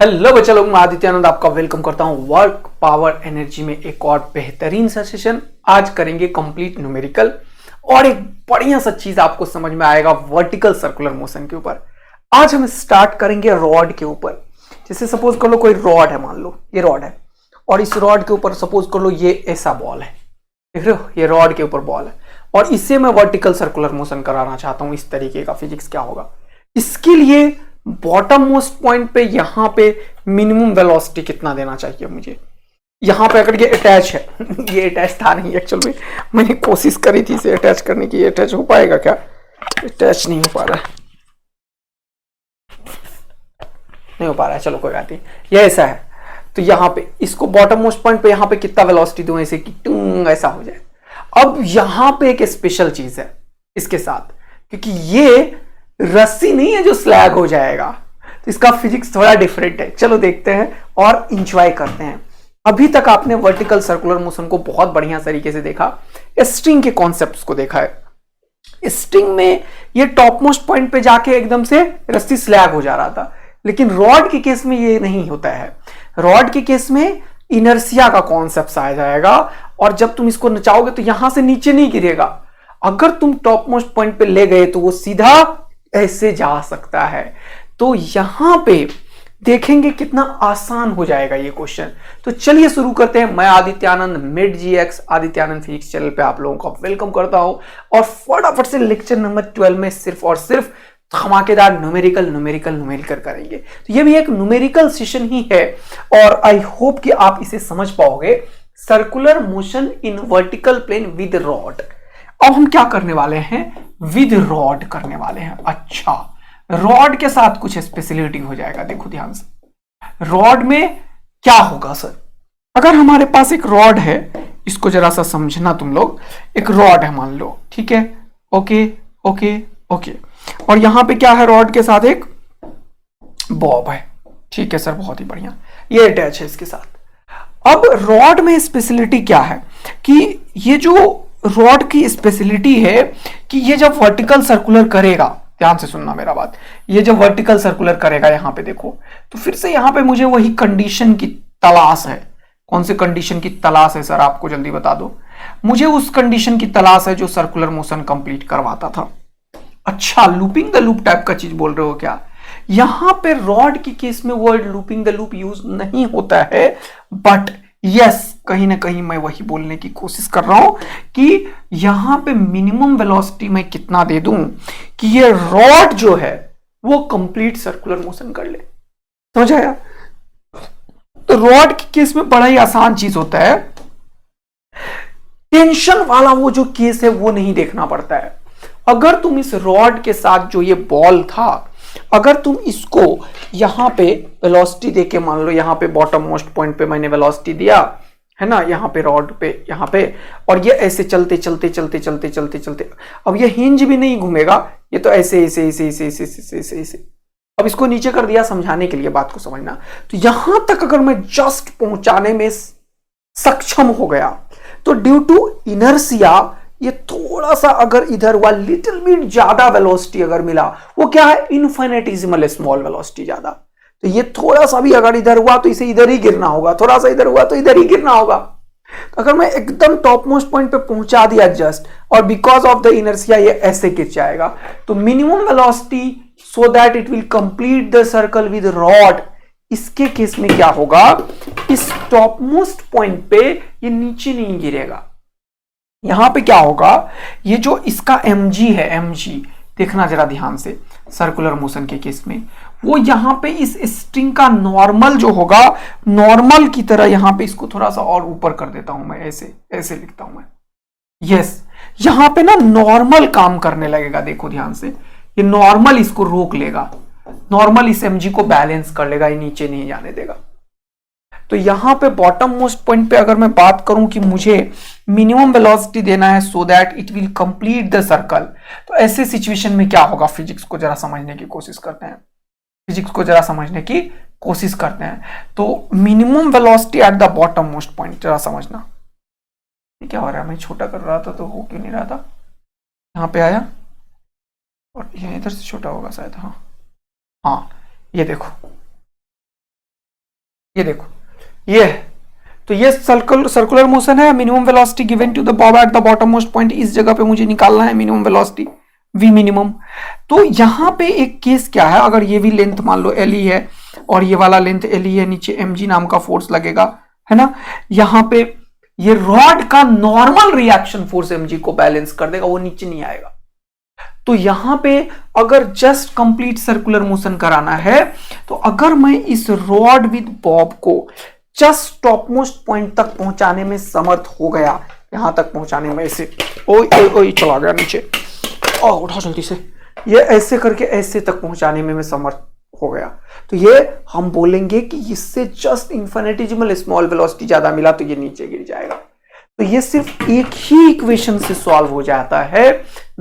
Hello बच्चा लोग, मैं आदित्यानंद आपका वेलकम करता हूं वर्क पावर एनर्जी में एक और बेहतरीन सा सेशन। आज करेंगे कंप्लीट न्यूमेरिकल और एक बढ़िया सा चीज आपको समझ में आएगा वर्टिकल सर्कुलर मोशन के ऊपर। आज हम स्टार्ट करेंगे रॉड के ऊपर। जैसे सपोज कर लो कोई रॉड है, मान लो ये रॉड है और इस रॉड के ऊपर सपोज कर लो ये ऐसा बॉल है, देख रहे हो, ये रॉड के ऊपर बॉल है और इससे मैं वर्टिकल सर्कुलर मोशन कराना चाहता हूं। इस तरीके का फिजिक्स क्या होगा, इसके लिए बॉटम मोस्ट पॉइंट पे यहां पे मिनिमम वेलोसिटी कितना देना चाहिए मुझे। यहां पे अगर ये अटैच है ये अटैच था नहीं एक्चुअल में, मैंने कोशिश करी थी इसे अटैच करने की। अटैच हो पाएगा क्या? अटैच नहीं हो पा रहा है, नहीं हो पा रहा है। चलो कोई बात नहीं, ये ऐसा है तो यहां पे इसको बॉटम मोस्ट पॉइंट पे यहां पे कितना वेलोसिटी दूं ऐसे कि टूंग ऐसा हो जाए। अब यहां पे एक स्पेशल चीज है इसके साथ, क्योंकि ये रस्सी नहीं है जो स्लैग हो जाएगा, तो इसका फिजिक्स थोड़ा डिफरेंट है। चलो देखते हैं और इंजॉय करते हैं। अभी तक आपने वर्टिकल सर्कुलर मोशन को बहुत बढ़िया तरीके से देखा, स्ट्रिंग के कॉन्सेप्ट्स को देखा है। स्ट्रिंग में ये टॉप मोस्ट पॉइंट पे जाके एकदम से रस्सी स्लैग हो जा रहा था, लेकिन रॉड के केस में ये नहीं होता है। रॉड के केस में इनर्सिया का कॉन्सेप्ट आ जाएगा और जब तुम इसको नचाओगे तो यहां से नीचे नहीं गिरेगा। अगर तुम टॉप मोस्ट पॉइंट पे ले गए तो वो सीधा ऐसे जा सकता है। तो यहां पे देखेंगे कितना आसान हो जाएगा ये क्वेश्चन। तो चलिए शुरू करते हैं। मैं Adityanand mid GX Adityanand physics channel पे आप लोगों का वेलकम करता हूं और फटाफट से लेक्चर नंबर 12 में सिर्फ और सिर्फ धमाकेदार न्यूमेरिकल करेंगे। तो ये भी एक न्यूमेरिकल सेशन ही है और आई होप कि आप इसे समझ पाओगे। Circular motion in vertical plane with rod. अब हम क्या करने वाले हैं? विद रॉड करने वाले हैं। अच्छा, रॉड के साथ कुछ स्पेशलिटी हो जाएगा। देखो ध्यान से, रॉड में क्या होगा सर? अगर हमारे पास एक रॉड है, इसको जरा सा समझना तुम लोग। एक रॉड है मान लो, ठीक है, ओके ओके ओके, और यहां पे क्या है? रॉड के साथ एक बॉब है, ठीक है सर, बहुत ही बढ़िया, ये अटैच है इसके साथ। अब रॉड में स्पेशलिटी क्या है कि ये जो रॉड की स्पेशलिटी है कि ये जब वर्टिकल सर्कुलर करेगा, ध्यान से सुनना मेरा बात, ये जब वर्टिकल सर्कुलर करेगा यहां पे देखो, तो फिर से यहां पे मुझे वही कंडीशन की तलाश है। कौन सी कंडीशन की तलाश है सर? आपको जल्दी बता दो। मुझे उस कंडीशन की तलाश है जो सर्कुलर मोशन कंप्लीट करवाता था। अच्छा, लूपिंग द लूप टाइप का चीज बोल रहे हो क्या? यहां पे रॉड के केस में word looping the loop use नहीं होता है, बट यस, कहीं ना कहीं मैं वही बोलने की कोशिश कर रहा हूं कि यहां पे मिनिमम वेलोसिटी मैं कितना दे दूं कि ये रॉड जो है वो कंप्लीट सर्कुलर मोशन कर ले। समझ आया? तो रॉड के केस में बड़ा ही आसान चीज होता है, टेंशन वाला वो जो केस है वो नहीं देखना पड़ता है। अगर तुम इस रॉड के साथ जो ये बॉल था, अगर तुम इसको यहां पे वेलोसिटी देके, मान लो यहां पे बॉटम मोस्ट पॉइंट पे मैंने वेलोसिटी दिया है ना, यहां पे रॉड पे, यहां पे, और ये ऐसे चलते चलते चलते चलते चलते चलते, अब ये हिंज भी नहीं घूमेगा, ये तो ऐसे ऐसे ऐसे ऐसे ऐसे ऐसे ऐसे ऐसे। अब इसको नीचे कर दिया समझाने के लिए, बात को समझना। तो यहां तक अगर मैं जस्ट पहुंचाने में सक्षम हो गया तो ड्यू टू इनर्सिया ये थोड़ा सा अगर इधर हुआ, लिटिल बिट ज्यादा वेलोसिटी अगर मिला, वो क्या है? इनफिनिटेसिमल स्मॉल वेलोसिटी ज्यादा। तो ये थोड़ा सा भी अगर इधर हुआ तो इसे इधर ही गिरना होगा, थोड़ा सा इधर हुआ तो इधर ही गिरना होगा। तो अगर मैं एकदम टॉप मोस्ट पॉइंट पे पहुंचा दिया जस्ट, और बिकॉज ऑफ द इनर्सिया ये ऐसे गिर जाएगा, तो minimum velocity so that it will complete the circle with rod. इसके केस में क्या होगा? इस टॉप मोस्ट पॉइंट पे ये नीचे नहीं गिरेगा। यहां पे क्या होगा? ये जो इसका mg है, mg देखना जरा ध्यान से, सर्कुलर मोशन के केस में वो यहां पे इस स्ट्रिंग का नॉर्मल जो होगा, नॉर्मल की तरह यहां पे इसको थोड़ा सा और ऊपर कर देता हूं मैं, ऐसे ऐसे लिखता हूं मैं। यस, यहां पे ना नॉर्मल काम करने लगेगा। देखो ध्यान से, ये नॉर्मल इसको रोक लेगा, नॉर्मल इस mg को बैलेंस कर लेगा, ये नीचे नहीं जाने देगा। तो यहां पे बॉटम मोस्ट पॉइंट पे अगर मैं बात करूं कि मुझे मिनिमम वेलोसिटी देना है so that it will complete the circle, तो ऐसे सिचुएशन में क्या होगा? फिजिक्स को जरा समझने की कोशिश करते हैं, फिजिक्स को जरा समझने की कोशिश करते हैं। तो minimum velocity at the bottom most point जरा समझना। ये क्या हो रहा है? मैं छोटा कर रहा था तो हो क्यों नहीं रहा था? यहां पे आया और ये इधर से छोटा होगा शायद। हाँ हाँ, ये देखो, ये देखो, ये है, तो ये सर्कुलर मोशन है। Minimum velocity given to the bob at the bottom most point, इस जगह पे मुझे निकालना है मिनिमम वेलोसिटी v मिनिमम। तो यहां पे एक केस क्या है, अगर ये भी लेंथ मान लो l ही है और ये वाला लेंथ l ही है, नीचे mg नाम का फोर्स लगेगा, है ना। यहां पे ये रॉड का नॉर्मल रिएक्शन फोर्स mg को बैलेंस कर देगा, वो नीचे नहीं आएगा। तो यहां पे अगर जस्ट कंप्लीट सर्कुलर मोशन कराना है, तो अगर मैं इस रॉड विद बॉब को जस्ट टॉप मोस्ट पॉइंट तक पहुंचाने में समर्थ हो गया, यहां तक पहुंचाने में, ऐसे ओए चला गया नीचे, उठा जल्दी से, ये ऐसे करके ऐसे तक पहुंचाने में मैं समर्थ हो गया, तो ये हम बोलेंगे कि इससे जस्ट इन्फिनिटेसिमल स्मॉल वेलोसिटी ज्यादा मिला, तो ये नीचे गिर जाएगा। तो ये सिर्फ एक ही इक्वेशन से सॉल्व हो जाता है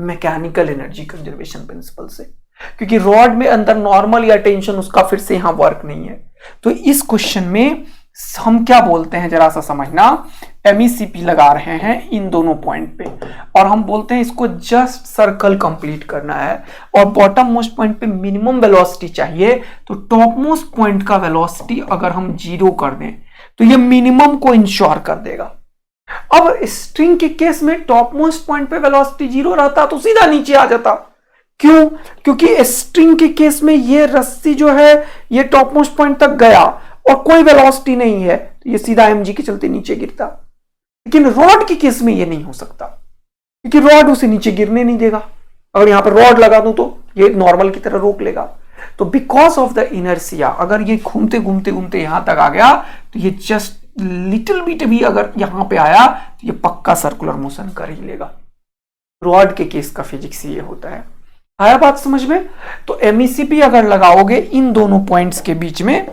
मैकेनिकल एनर्जी कंजर्वेशन प्रिंसिपल से, क्योंकि रॉड में अंदर नॉर्मल या टेंशन उसका फिर से यहां वर्क नहीं है। तो इस क्वेश्चन में हम क्या बोलते हैं, जरा सा समझना, MECP लगा रहे हैं इन दोनों पॉइंट पे, और हम बोलते हैं इसको जस्ट सर्कल कंप्लीट करना है, और बॉटम मोस्ट पॉइंट पे मिनिमम वेलोसिटी चाहिए, तो टॉप मोस्ट पॉइंट का वेलोसिटी अगर हम 0 कर दें तो ये मिनिमम को इंश्योर कर देगा। अब स्ट्रिंग के केस में टॉप मोस्ट पॉइंट पे वेलोसिटी 0 रहता तो सीधा नीचे आ जाता। क्यों? क्योंकि स्ट्रिंग के केस में ये रस्सी जो है ये टॉप मोस्ट पॉइंट तक गया और कोई वेलोसिटी नहीं है, तो ये सीधा mg के चलते नीचे गिरता। लेकिन रॉड के केस में ये नहीं हो सकता, क्योंकि रॉड उसे नीचे गिरने नहीं देगा। अगर यहां पर रॉड लगा दूं तो ये नॉर्मल की तरह रोक लेगा। तो बिकॉज ऑफ द इनर्शिया, अगर ये घूमते घूमते घूमते यहां तक आ गया, तो ये जस्ट लिटिल बिट भी अगर यहां पे आया तो ये पक्का सर्कुलर मोशन कर ही लेगा। रॉड के केस का फिजिक्स ये होता है। आया बात समझ में? तो MECP अगर लगाओगे इन दोनों पॉइंट्स के बीच में,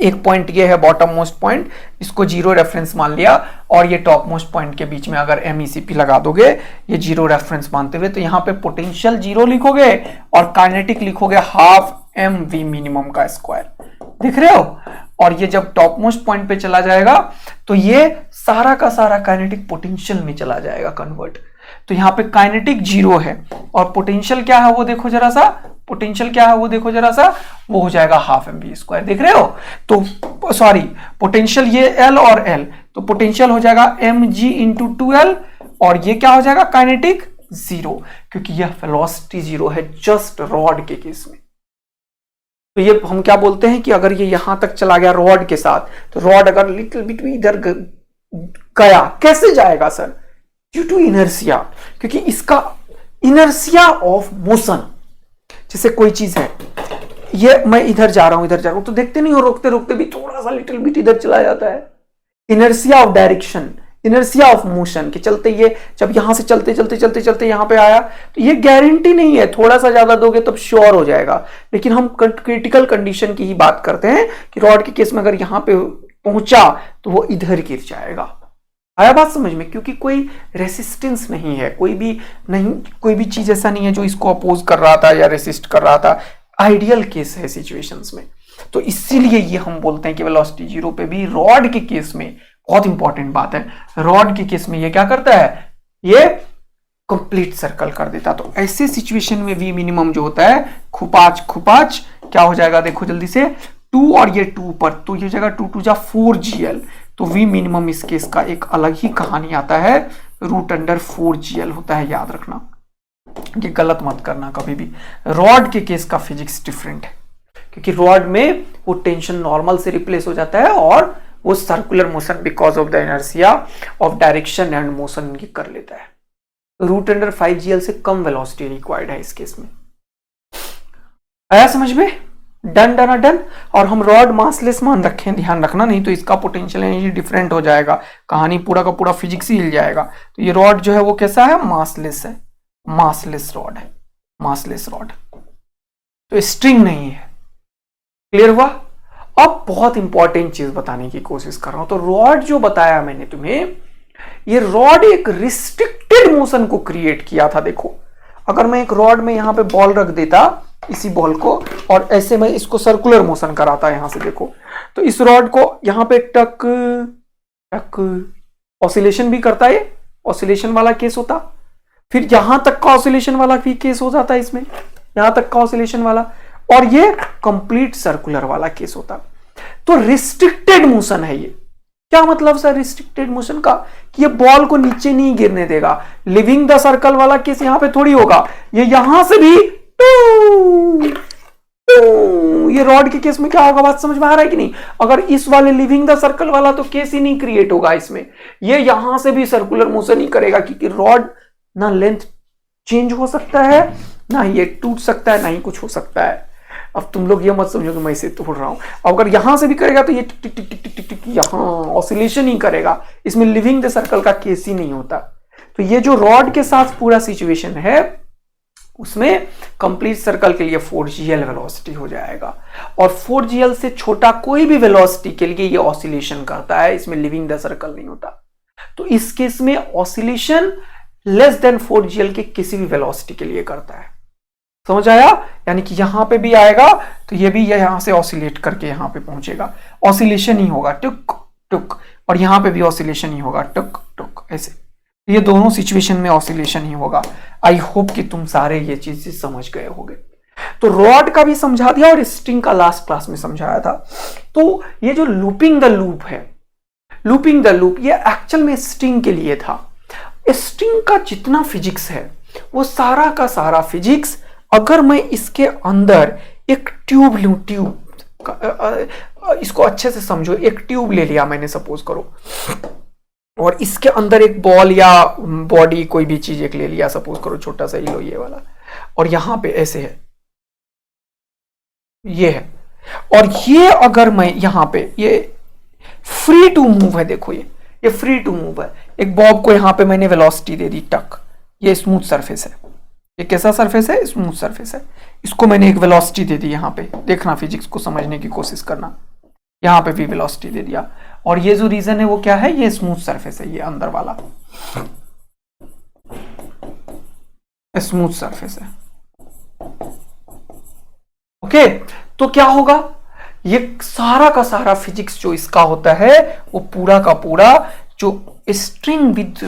एक पॉइंट ये है बॉटम मोस्ट पॉइंट, इसको 0 रेफरेंस मान लिया, और ये टॉप मोस्ट पॉइंट के बीच में अगर MECP लगा दोगे ये 0 रेफरेंस मानते हुए, तो यहां पे पोटेंशियल 0 लिखोगे और काइनेटिक लिखोगे हाफ mv मिनिमम का स्क्वायर, दिख रहे हो। और ये जब टॉप मोस्ट पॉइंट पे चला जाएगा तो ये सारा का सारा काइनेटिक पोटेंशियल में चला जाएगा कन्वर्ट। तो यहाँ पे काइनेटिक 0 है और पोटेंशियल क्या है वो देखो जरा सा, पोटेंशियल क्या है वो देखो जरा सा, वो हो जाएगा हाफ mv स्क्वायर, देख रहे हो। तो सॉरी, पोटेंशियल ये L और L, तो पोटेंशियल हो जाएगा mg इंटू 2L, और ये क्या हो जाएगा काइनेटिक 0, क्योंकि यह वेलोसिटी 0 है जस्ट रॉड के केस में। तो ये हम क्या बोलते हैं कि अगर ये यहां तक चला गया रॉड के साथ, तो रॉड अगर लिटिल बिट भी इधर गया, कैसे जाएगा सर? ड्यू टू इनर्शिया, क्योंकि इसका इनर्शिया ऑफ मोशन, जैसे कोई चीज है, ये मैं इधर जा रहा हूं इधर जा रहा हूं, तो देखते नहीं हो रोकते रोकते भी थोड़ा सा लिटिल बिट इधर चला जाता है। Inertia of direction, inertia of motion के चलते ये जब यहां से चलते चलते चलते चलते यहां पे आया, तो ये गारंटी नहीं है, थोड़ा सा ज्यादा दोगे तब श्योर हो जाएगा। लेकिन हम क्रिटिकल कंडीशन की ही बात करते हैं कि रॉड के केस में अगर यहां पे पहुंचा तो वो इधर गिर जाएगा। आया बात समझ में? क्योंकि कोई रेसिस्टेंस नहीं है, कोई भी चीज ऐसा नहीं है जो इसको अपोज कर रहा था या रेसिस्ट कर रहा था। आइडियल केस है सिचुएशंस में। तो इसीलिए ये हम बोलते हैं कि वेलोसिटी 0 पे भी रॉड के केस में, बहुत इंपॉर्टेंट बात है, रॉड के केस में ये क्या करता है, ये कंप्लीट सर्कल कर देता। तो ऐसे सिचुएशन में v मिनिमम जो होता है, खुपाच क्या हो जाएगा देखो जल्दी से, 2 और ये 2 पर, तो ये जगह 2 2 जा 4gl, तो v मिनिमम इस केस का एक अलग ही कहानी आता है, √4gl होता है, याद रखना, ये गलत मत करना कभी भी। रॉड के केस का फिजिक्स डिफरेंट है, क्योंकि रॉड में वो टेंशन नॉर्मल से रिप्लेस हो जाता है और वो circular motion because of the inertia of direction and motion कर लेता है। √5gl से कम वेलोसिटी रिक्वायर्ड है इस केस में। आया समझ में? Done done done. और हम रॉड मासलेस मान रखें, ध्यान रखना, नहीं तो इसका पोटेंशियल एनर्जी डिफरेंट हो जाएगा, कहानी पूरा का पूरा फिजिक्स ही हिल जाएगा। तो ये रॉड जो है वो कैसा है, मासलेस है, मासलेस रॉड है, मासलेस रॉड, तो स्ट्रिंग नहीं है। क्लियर हुआ? अब बहुत इंपॉर्टेंट चीज बताने की कोशिश कर रहा हूं। तो रॉड जो बताया मैंने तुम्हें, ये रॉड एक रिस्ट्रिक्टेड मोशन को क्रिएट किया था। देखो, अगर मैं एक रॉड में यहां पे बॉल रख देता, इसी बॉल को, और ऐसे मैं इसको सर्कुलर मोशन कराता यहां से, देखो, तो इस रॉड को यहां पे टक टक ऑसिलेशन भी करता है, ऑसिलेशन वाला केस होता, फिर यहां तक का ऑसिलेशन वाला भी केस हो जाता है इसमें, यहां तक का ऑसिलेशन वाला, और ये कंप्लीट सर्कुलर वाला केस होता। तो रिस्ट्रिक्टेड मोशन है ये। क्या मतलब सर रिस्ट्रिक्टेड मोशन का? कि ये बॉल को नीचे नहीं गिरने देगा। लिविंग द सर्कल वाला केस यहां पे थोड़ी होगा, ये यहां से भी ये रॉड के केस में क्या होगा, बात समझ में आ रहा है कि नहीं? अगर इस वाले लिविंग द सर्कल वाला तो केस ही नहीं क्रिएट होगा इसमें, ये यहां से भी सर्कुलर मोशन ही करेगा, क्योंकि रॉड ना लेंथ चेंज हो सकता है, ना ये टूट सकता है, ना ही कुछ हो सकता है। अब तुम लोग ये मत समझो कि मैं इसे तोड़ रहा हूं। अगर यहां से भी करेगा तो ये टिक टिक टिक टिक टिक टिक यहां ऑसिलेशन ही करेगा, इसमें लिविंग द सर्कल का केस ही नहीं होता। तो ये जो रॉड के साथ पूरा सिचुएशन है उसमें कंप्लीट सर्कल के लिए 4gl वेलोसिटी हो जाएगा, और 4gl से छोटा कोई भी वेलोसिटी के लिए ये ऑसिलेशन करता है, इसमें लिविंग द सर्कल नहीं होता। तो इस केस में ऑसिलेशन लेस देन 4gl के किसी भी वेलोसिटी के लिए करता है। समझ आया? यानी कि यहां पे भी आएगा तो ये भी यहां से ऑसिलेट करके यहां पे पहुंचेगा, ऑसिलेशन ही होगा टुक टुक, और यहां पे भी ऑसिलेशन ही होगा टुक टुक, ऐसे ये दोनों सिचुएशन में ऑसिलेशन ही होगा। आई होप कि तुम सारे ये चीजें समझ गए होंगे। तो रॉड का भी समझा दिया और स्ट्रिंग का लास्ट क्लास में समझाया था। तो ये जो लूपिंग द लूप है, लूपिंग द लूप, ये एक्चुअल में स्ट्रिंग के लिए था। स्ट्रिंग का जितना फिजिक्स है वो सारा का सारा फिजिक्स, अगर मैं इसके अंदर एक ट्यूब लूं, ट्यूब इसको अच्छे से समझो, एक ट्यूब ले लिया मैंने सपोज करो, और इसके अंदर एक बॉल या बॉडी कोई भी चीज एक ले लिया, सपोज करो छोटा सा ही लो ये वाला, और यहां पे ऐसे है, ये है, और ये अगर मैं यहां पे, ये फ्री टू मूव है, देखो ये फ्री टू मूव है। एक बॉब को यहां पे मैंने वेलोसिटी दे दी टक, ये स्मूथ सरफेस है, ये कैसा सरफेस है? स्मूथ सरफेस है। इसको मैंने एक वेलोसिटी दे दी यहां पे, देखना फिजिक्स को समझने की कोशिश करना, यहां पे भी वेलोसिटी दे दिया, और ये जो रीजन है वो क्या है? ये स्मूथ सरफेस है, ये अंदर वाला स्मूथ सरफेस है। ओके, तो क्या होगा? ये सारा का सारा फिजिक्स जो इसका होता है वो पूरा का पूरा जो स्ट्रिंग विद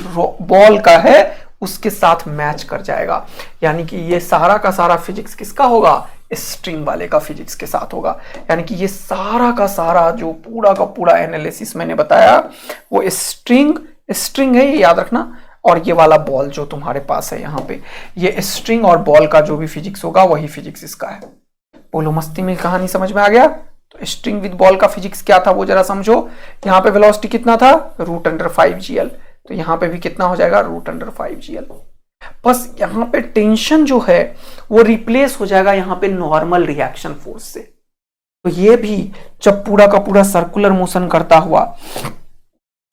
बॉल का है उसके साथ मैच कर जाएगा। यानी कि ये सारा का सारा फिजिक्स किसका होगा? स्ट्रिंग वाले का फिजिक्स के साथ होगा। यानी कि ये सारा का सारा जो पूरा का पूरा एनालिसिस मैंने बताया वो स्ट्रिंग है, ये याद रखना, और ये वाला बॉल जो तुम्हारे पास है यहाँ पे, ये स्ट्रिंग और बॉल का जो भी फिजिक्स होगा वही फिजिक्स इसका है। बोलो मस्ती में कहानी समझ में आ गया? तो स्ट्रिंग विद बॉल का फिजिक्स क्या था वो जरा समझो। यहाँ पे वेलोसिटी कितना था? √5gl, तो यहाँ पे भी कितना हो जाएगा? √5gl। बस यहाँ पे टेंशन जो है वो रिप्लेस हो जाएगा यहाँ पे नॉर्मल रिएक्शन फोर्स से। तो ये भी जब पूरा का पूरा सर्कुलर मोशन करता हुआ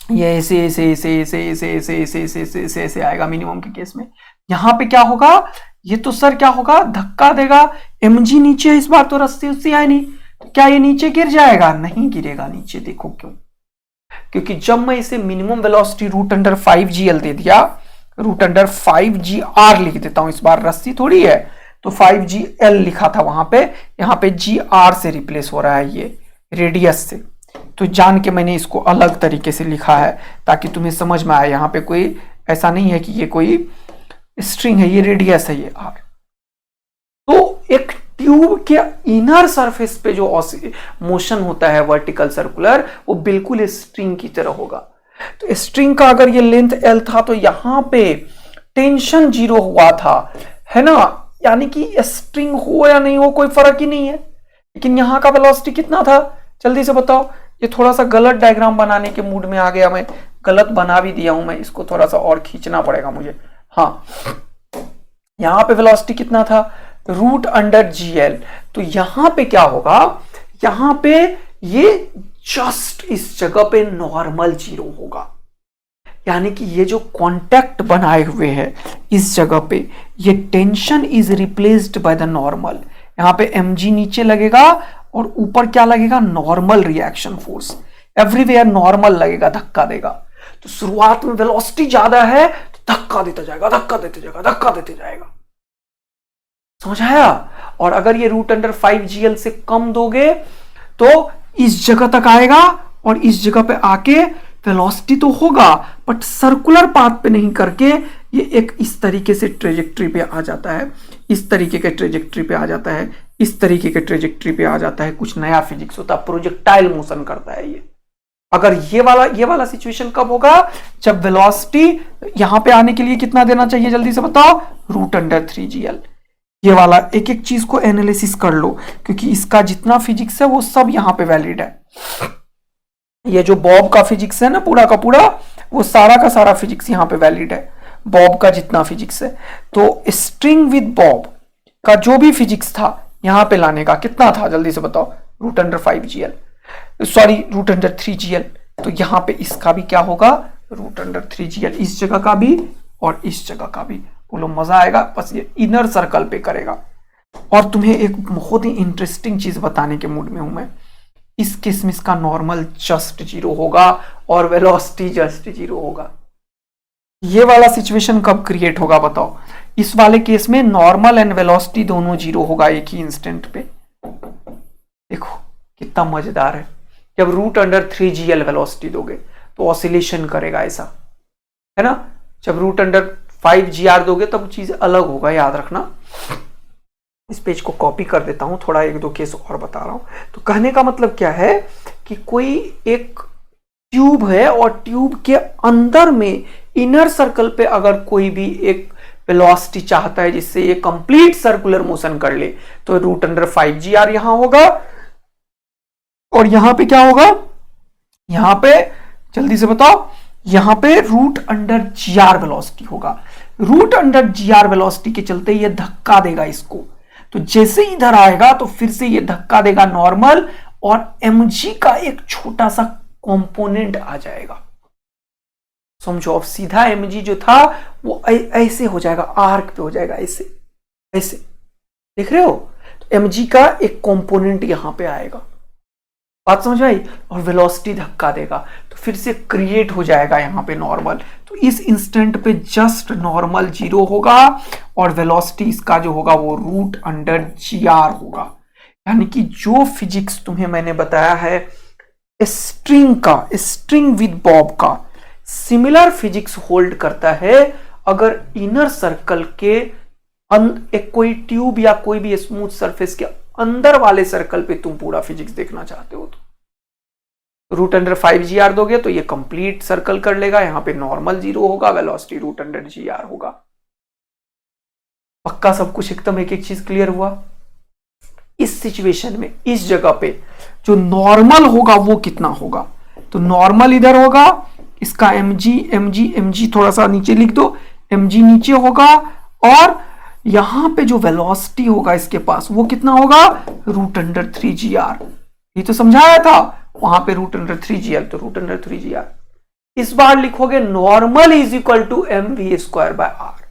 ये ऐसे ऐसे ऐसे ऐसे ऐसे ऐसे ऐसे ऐसे ऐसे ऐसे ऐसे आएगा मिनिमम के केस में, यहाँ पे क्या होगा? ये तो सर क्या होगा? धक्का देगा। mg नीचे है इस बार, तो रस्सी उससे आए नहीं, तो क्या ये नीचे गिर जाएगा? नहीं गिरेगा नीचे। देखो क्यों? क्योंकि जब मैं इसे मिनिमम वेलोसिटी √5gl दे दिया, √5gr लिख देता हूं, इस बार रस्सी थोड़ी है तो 5gl लिखा था वहां पे, यहाँ पे gr से रिप्लेस हो रहा है ये रेडियस से। तो जान के मैंने इसको अलग तरीके से लिखा है ताकि तुम्हें समझ में आए। यहाँ पे कोई ऐसा नहीं है कि ये कोई स्ट्रिंग है, ये रेडियस है, ये r। तो एक ट्यूब के इनर सरफेस पे जो मोशन होता है वर्टिकल सर्कुलर, वो बिल्कुल स्ट्रिंग की तरह होगा। तो स्ट्रिंग का अगर ये लेंथ L था तो यहां पे टेंशन 0 हुआ था, है ना? यानी कि स्ट्रिंग हो या नहीं हो कोई फर्क ही नहीं है। लेकिन यहां का वेलोसिटी कितना था? जल्दी से बताओ। ये थोड़ा सा गलत डायग्राम बनाने के मूड में आ गया मैं, गलत बना भी दिया हूं मैं, इसको थोड़ा सा और खींचना पड़ेगा मुझे। हाँ, यहां पे वेलोसिटी कितना था? √gl। तो यहां पे क्या होगा? यहां पे ये जस्ट इस जगह पे नॉर्मल 0 होगा। यानी कि ये जो कांटेक्ट बनाए हुए हैं इस जगह पे, ये tension is replaced by the normal. यहां पे mg नीचे लगेगा और ऊपर क्या लगेगा? Normal reaction force. Everywhere normal लगेगा, धक्का देगा। तो शुरुआत में वेलोसिटी ज्यादा है तो धक्का देता जाएगा, धक्का देते जाएगा, धक्का देते जाएगा। समझ आया? और अगर ये √5gl से कम दोगे तो इस जगह तक आएगा और इस जगह पे आके वेलोसिटी तो होगा बट सर्कुलर पाथ पे नहीं करके ये एक इस तरीके से ट्रेजेक्ट्री पे आ जाता है, इस तरीके के ट्रेजेक्ट्री पे आ जाता है। इस तरीके के ट्रेजेक्ट्री पे आ जाता है, कुछ नया फिजिक्स होता है, प्रोजेक्टाइल मोशन करता है ये। अगर ये वाला सिचुएशन कब होगा, जब वेलोसिटी यहां पे आने के लिए कितना देना चाहिए, जल्दी से बताओ, √3gl। ये वाला एक एक चीज को एनालिसिस कर लो, क्योंकि इसका जितना फिजिक्स है वो सब यहां पे वैलिड है। ये जो बॉब का फिजिक्स है ना पूरा का पूरा, वो सारा का सारा फिजिक्स यहां पे वैलिड है, बॉब का जितना फिजिक्स है। तो स्ट्रिंग विद बॉब का जो भी फिजिक्स था यहां पे लाने का कितना था, जल्दी से बताओ, √5gl, सॉरी √3gl। तो यहां पे इसका भी क्या होगा, √3gl, इस जगह का भी और इस जगह का भी। बोलो मजा आएगा, बस ये इनर सर्कल पे करेगा। और तुम्हें एक बहुत ही इंटरेस्टिंग चीज बताने के मूड में हूं मैं। इस केस में इसका नॉर्मल जस्ट 0 होगा और वेलोसिटी जस्ट 0 होगा। ये वाला सिचुएशन कब क्रिएट होगा बताओ, इस वाले केस में नॉर्मल एंड वेलोसिटी दोनों 0 होगा एक ही इंस्टेंट पे। देखो कितना मजेदार है, जब √3gl वेलोसिटी दोगे तो ऑसिलेशन करेगा, ऐसा है ना। जब √5gr दोगे तब चीज अलग होगा, याद रखना। इस पेज को कॉपी कर देता हूं, थोड़ा एक दो केस और बता रहा हूं। तो कहने का मतलब क्या है कि कोई एक ट्यूब है और ट्यूब के अंदर में इनर सर्कल पे अगर कोई भी एक वेलोसिटी चाहता है जिससे ये कंप्लीट सर्कुलर मोशन कर ले, तो √5gr यहां होगा और यहां पे क्या होगा, यहां पे जल्दी से बताओ, यहां पे √gr वेलोसिटी होगा। √gr वेलोसिटी के चलते ये धक्का देगा इसको, तो जैसे इधर आएगा तो फिर से ये धक्का देगा नॉर्मल, और mg का एक छोटा सा कंपोनेंट आ जाएगा। समझो, अब सीधा mg जो था वो ऐसे हो जाएगा, आर्क पे हो जाएगा, ऐसे ऐसे, देख रहे हो। तो mg का एक कंपोनेंट यहां पे आएगा, बात समझ आई, और वेलोसिटी धक्का देगा तो फिर से क्रिएट हो जाएगा यहां पे नॉर्मल। तो इस इंस्टेंट पे जस्ट नॉर्मल 0 होगा और वेलोसिटी इसका जो होगा वो √gr होगा। यानी कि जो फिजिक्स तुम्हें मैंने बताया है स्ट्रिंग का, स्ट्रिंग विद बॉब का, सिमिलर फिजिक्स होल्ड करता है अगर इनर सर्कल के एक कोई ट्यूब या कोई भी स्मूथ सरफेस के अंदर वाले सर्कल पे तुम पूरा फिजिक्स देखना चाहते हो। तो √5gr दोगे तो ये कंप्लीट सर्कल कर लेगा, यहां पे नॉर्मल 0 होगा, वेलोसिटी √gr होगा। पक्का सब कुछ एकदम एक एक चीज क्लियर हुआ। इस सिचुएशन में इस जगह पे जो नॉर्मल होगा वो कितना होगा, तो नॉर्मल इधर होगा, इसका mg थोड़ा सा नीचे लिख दो, mg नीचे होगा, और यहां पे जो वेलोसिटी होगा इसके पास वो कितना होगा, √3gr। ये तो समझाया था वहां पे √3gl, तो √3gr। इस बार लिखोगे normal is equal to mv²/r,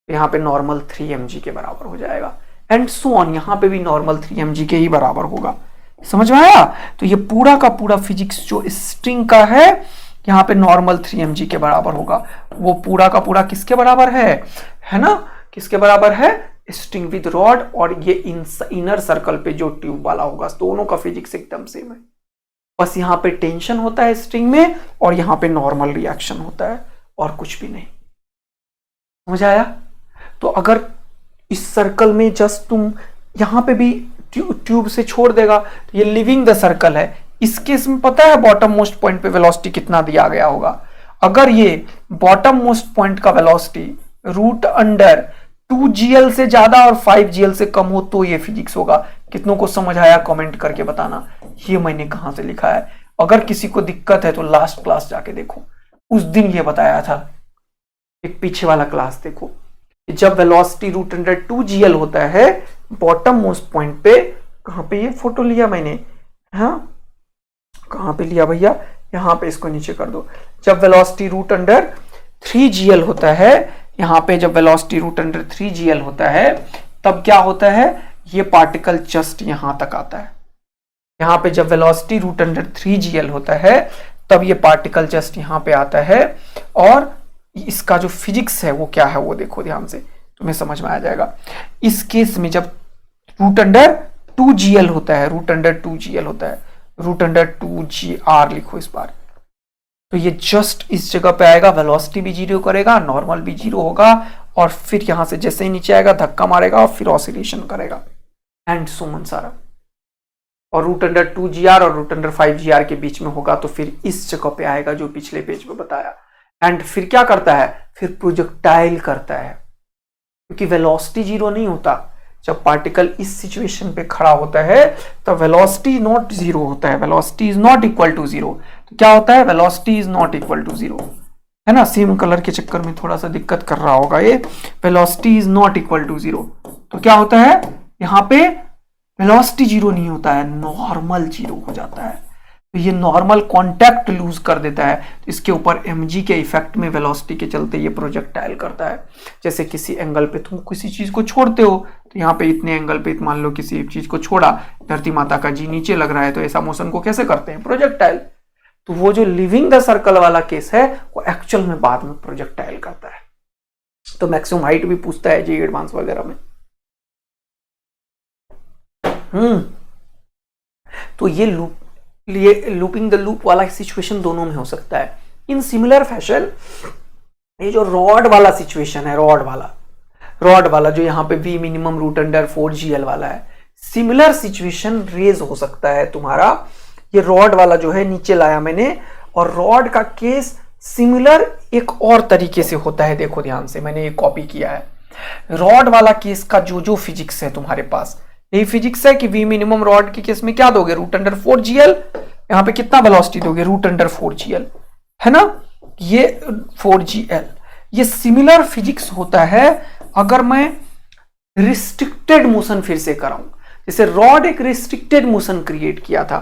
यहां पे नॉर्मल 3mg के बराबर हो जाएगा, एंड सो ऑन, यहां पे भी नॉर्मल 3mg के ही बराबर होगा। समझ में आया। तो ये पूरा का पूरा फिजिक्स जो स्ट्रिंग का है यहां पे नॉर्मल 3mg के बराबर होगा, वो पूरा का पूरा किसके बराबर है ना, किसके बराबर है, स्ट्रिंग विद रॉड, और ये इनर सर्कल पे जो ट्यूब वाला होगा, दोनों का फिजिक्स एकदम सेम है। बस यहां पे टेंशन होता है स्ट्रिंग में और यहां पे नॉर्मल रिएक्शन होता है, और कुछ भी नहीं। समझ आया। तो अगर इस सर्कल में जस्ट तुम यहां पे भी ट्यूब से छोड़ देगा तो ये लिविंग द सर्कल है। इस केस में पता है बॉटम मोस्ट पॉइंट पे वेलोसिटी कितना दिया गया होगा, अगर ये बॉटम मोस्ट पॉइंट का वेलोसिटी √2gl से ज्यादा और 5gl से कम हो तो ये फिजिक्स होगा। कितनों को समझ आया कमेंट करके बताना, ये मैंने कहां से लिखा है। अगर किसी को दिक्कत है तो लास्ट क्लास जाके देखो, उस दिन ये बताया था। एक पीछे वाला क्लास देखो, जब वेलोसिटी √2gl होता है बॉटम मोस्ट पॉइंट पे, कहां पे ये फोटो लिया मैंने, हाँ कहां पे लिया भैया, यहां पे, इसको नीचे कर दो। जब वेलोसिटी √3gl होता है, यहां पे जब वेलोसिटी √3gl होता है तब क्या होता है, ये पार्टिकल जस्ट यहां तक आता है। यहां पे जब वेलोसिटी √3gl होता है तब ये पार्टिकल जस्ट यहां पे आता है, और इसका जो फिजिक्स है वो क्या है वो देखो ध्यान से, तुम्हें समझ में आ जाएगा। इस केस में जब √2gl होता है, √2gl होता है, √2gr लिखो इस बार, तो ये जस्ट इस जगह पे आएगा, वेलोसिटी भी 0 करेगा, नॉर्मल भी 0 होगा, और फिर यहां से जैसे ही नीचे आएगा धक्का मारेगा और फिर ऑसिलेशन करेगा, एंड सो ऑन सारा। और √2GR और √5GR के बीच में होगा तो फिर इस जगह पे आएगा जो पिछले पेज में बताया। एंड फिर क्या करता है, फिर प्रोजेक्टाइल करता है, क्योंकि वेलोसिटी जीरो नहीं होता। जब पार्टिकल इस सिचुएशन पे खड़ा होता है तो वेलोसिटी नॉट जीरो होता है, velocity is not equal to zero. तो क्या होता है, velocity is not equal to zero, है ना। सेम कलर के चक्कर में थोड़ा सा दिक्कत कर रहा होगा ये। Velocity is not equal to zero, तो क्या होता है यहाँ पे, वेलोसिटी जीरो नहीं होता है, नॉर्मल जीरो हो जाता है। तो ये नॉर्मल कांटेक्ट लूज कर देता है। तो इसके ऊपर mg के इफेक्ट में वेलोसिटी के चलते ये प्रोजेक्टाइल करता है। जैसे किसी एंगल पे तुम किसी चीज को छोड़ते हो, तो यहाँ पे इतने एंगल पे मान लो किसी एक चीज को छोड़ा, धरती माता का जी नीचे लग रहा है, तो ऐसा मोशन को कैसे करते हैं, प्रोजेक्टाइल। तो वो जो लिविंग द सर्कल वाला केस है वो एक्चुअल में बाद में प्रोजेक्टाइल करता है। तो मैक्सिमम हाइट भी पूछता है जी एडवांस वगैरह में। तो ये लूपिंग द लूप वाला सिचुएशन दोनों में हो सकता है। इन सिमिलर फैशन ये जो रॉड वाला सिचुएशन है, रॉड वाला जो यहाँ पे V मिनिमम √4GL वाला है, सिमिलर सिचुएशन रेज हो सकता है तुम्हारा। ये रॉड वाला जो है नीचे लाया मैंने, और रॉड का केस सिमिलर एक और तरीके से होता है। देखो ध्यान से, मैंने ये कॉपी किया है। रॉड वाला केस का जो फिजिक्स है तुम्हारे पास, यही फिजिक्स है कि V मिनिमम रॉड के केस में क्या दोगे, √4GL। यहाँ पे कितना वेलोसिटी दोगे, √4GL, है ना, ये 4GL। ये सिमिलर फिजिक्स होता है अगर मैं रिस्ट्रिक्टेड मोशन फिर से कराऊं। जैसे रॉड एक रिस्ट्रिक्टेड मोशन क्रिएट किया था,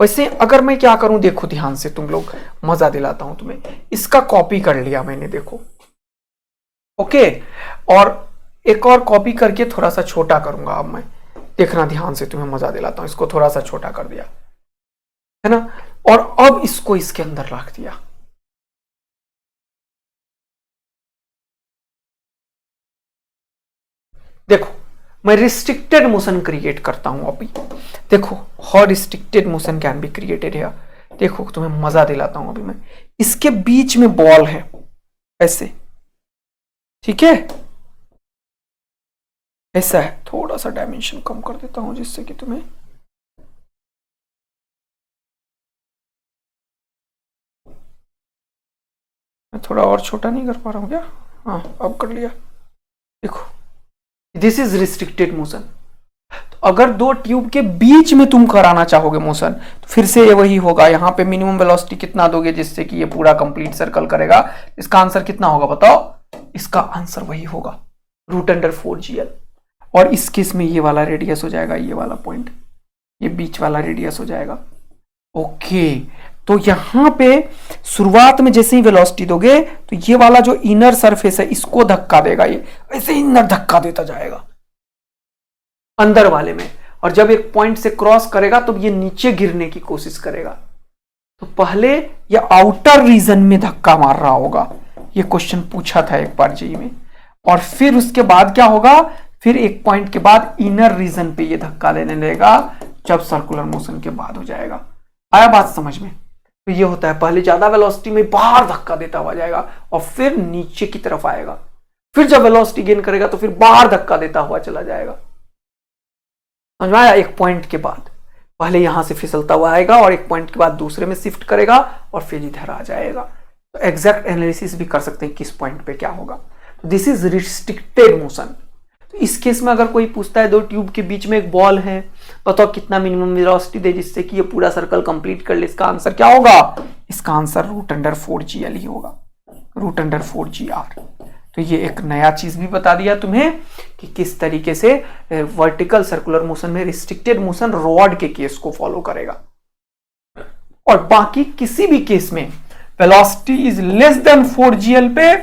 वैसे अगर मैं क्या करूं, देखो ध्यान से, तुम लोग मजा दिलाता हूं तुम्हें। इसका कॉपी कर लिया मैंने, देखो, ओके। और एक और कॉपी करके थोड़ा सा छोटा करूंगा अब मैं, देखना ध्यान से, तुम्हें मजा दिलाता हूं। इसको थोड़ा सा छोटा कर दिया, है ना, और अब इसको इसके अंदर रख दिया। देखो मैं रिस्ट्रिक्टेड मोशन क्रिएट करता हूं अभी। देखो how restricted motion can be created है। देखो तुम्हें मजा दिलाता हूं अभी मैं। इसके बीच में बॉल है ऐसे, ठीक है, ऐसा है। थोड़ा सा डायमेंशन कम कर देता हूं जिससे कि तुम्हें, मैं थोड़ा और छोटा नहीं कर पा रहा हूं क्या, हाँ अब कर लिया। देखो दिस इज रिस्ट्रिक्टेड मोशन। तो अगर दो ट्यूब के बीच में तुम कराना चाहोगे मोशन, तो फिर से ये वही होगा। यहाँ पे मिनिमम वेलोसिटी कितना दोगे जिससे कि ये पूरा कंप्लीट सर्कल करेगा। इसका आंसर कितना होगा बताओ, इसका आंसर वही होगा √4GL। और इस केस में ये वाला रेडियस हो जाएगा, ये वाला पॉइंट, ये बीच वाला रेडियस हो जाएगा। ओके, तो यहां पे शुरुआत में जैसे ही वेलोसिटी दोगे तो ये वाला जो इनर सरफेस है इसको धक्का देगा, ये ऐसे इनर धक्का देता जाएगा अंदर वाले में। और जब एक पॉइंट से क्रॉस करेगा तो ये नीचे गिरने की कोशिश करेगा। तो पहले ये आउटर रीजन में धक्का मार रहा होगा, ये क्वेश्चन पूछा था एक बार जेईई में। और फिर उसके बाद क्या होगा, फिर एक पॉइंट के बाद इनर रीजन पे ये धक्का देने लगेगा जब सर्कुलर मोशन के बाद हो जाएगा। आया बात समझ में? तो ये होता है, पहले ज्यादा वेलोसिटी में बाहर धक्का देता हुआ जाएगा और फिर नीचे की तरफ आएगा। फिर जब वेलोसिटी गेन करेगा तो फिर बाहर धक्का देता हुआ चला जाएगा। समझ में आया? एक पॉइंट के बाद पहले यहां से फिसलता हुआ आएगा और एक पॉइंट के बाद दूसरे में शिफ्ट करेगा और फिर इधर आ जाएगा। तो एग्जैक्ट एनालिसिस भी कर सकते हैं किस पॉइंट पे क्या होगा। तो दिस इज रिस्ट्रिक्टेड मोशन। तो इस केस में अगर कोई पूछता है दो ट्यूब के बीच में एक बॉल है, बताओ कितना मिनिमम वेलोसिटी दे जिससे कि ये पूरा सर्कल कंप्लीट कर ले, इसका आंसर क्या होगा? इसका आंसर √4GL ही होगा, √4GR। तो ये एक नया चीज भी बता दिया तुम्हें कि किस तरीके से वर्टिकल सर्कुलर मोशन में रिस्ट्रिक्टेड मोशन रॉड के केस को फॉलो करेगा। और बाकी किसी भी केस में velocity is less than 4GL पे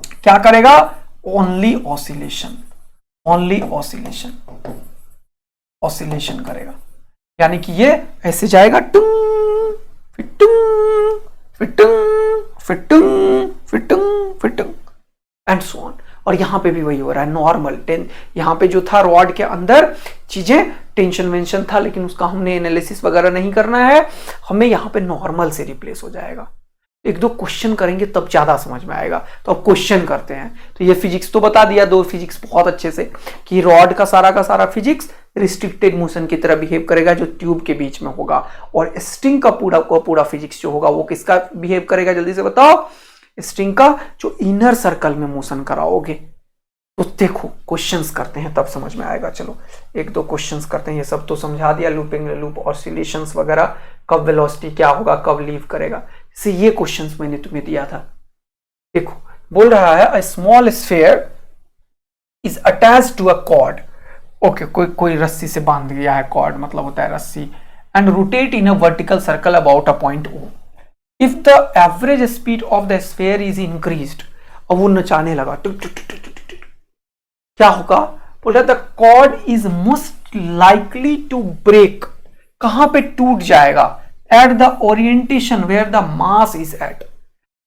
क्या करेगा? Only oscillation, only oscillation, oscillation करेगा। यानी कि ये ऐसे जाएगा, टुंग फिर टुंग फिर टुंग फिर टुंग फिर टुंग फिर टुंग एंड सो ऑन। और यहां पे भी वही हो रहा है नॉर्मल। यहां पे जो था रॉड के अंदर चीजें टेंशन वेंशन था, लेकिन उसका हमने एनालिसिस वगैरह नहीं करना है, हमें यहां पे नॉर्मल से रिप्लेस हो जाएगा। एक दो क्वेश्चन करेंगे तब ज्यादा समझ में आएगा। तो अब क्वेश्चन करते हैं। तो ये फिजिक्स तो बता दिया, दो फिजिक्स बहुत अच्छे से, कि रॉड का सारा फिजिक्स रिस्ट्रिक्टेड मोशन की तरह बिहेव करेगा जो ट्यूब के बीच में होगा, और स्ट्रिंग का पूरा फिजिक्स जो होगा वो किसका बिहेव करेगा, जल्दी से बताओ। स्ट्रिंग का जो इनर सर्कल में मोशन कराओगे। तो देखो क्वेश्चंस करते हैं तब समझ में आएगा। चलो एक दो क्वेश्चंस करते हैं। ये सब तो समझा दिया, लूपिंग लूप, ऑसिलेशंस वगैरह, कब वेलोसिटी क्या होगा, कब लीव करेगा, से ये क्वेश्चंस मैंने तुम्हें दिया था। देखो बोल रहा है a small sphere is attached to a cord. Okay, कोई रस्सी से बांध गया है, कॉर्ड मतलब होता है रस्सी, and rotate in a vertical circle about a point O। If the average speed of the sphere is increased, अब वो नचाने लगा, क्या होगा, बोल रहा the cord is most likely to break. कहां पे टूट जाएगा, at the orientation where the mass is at,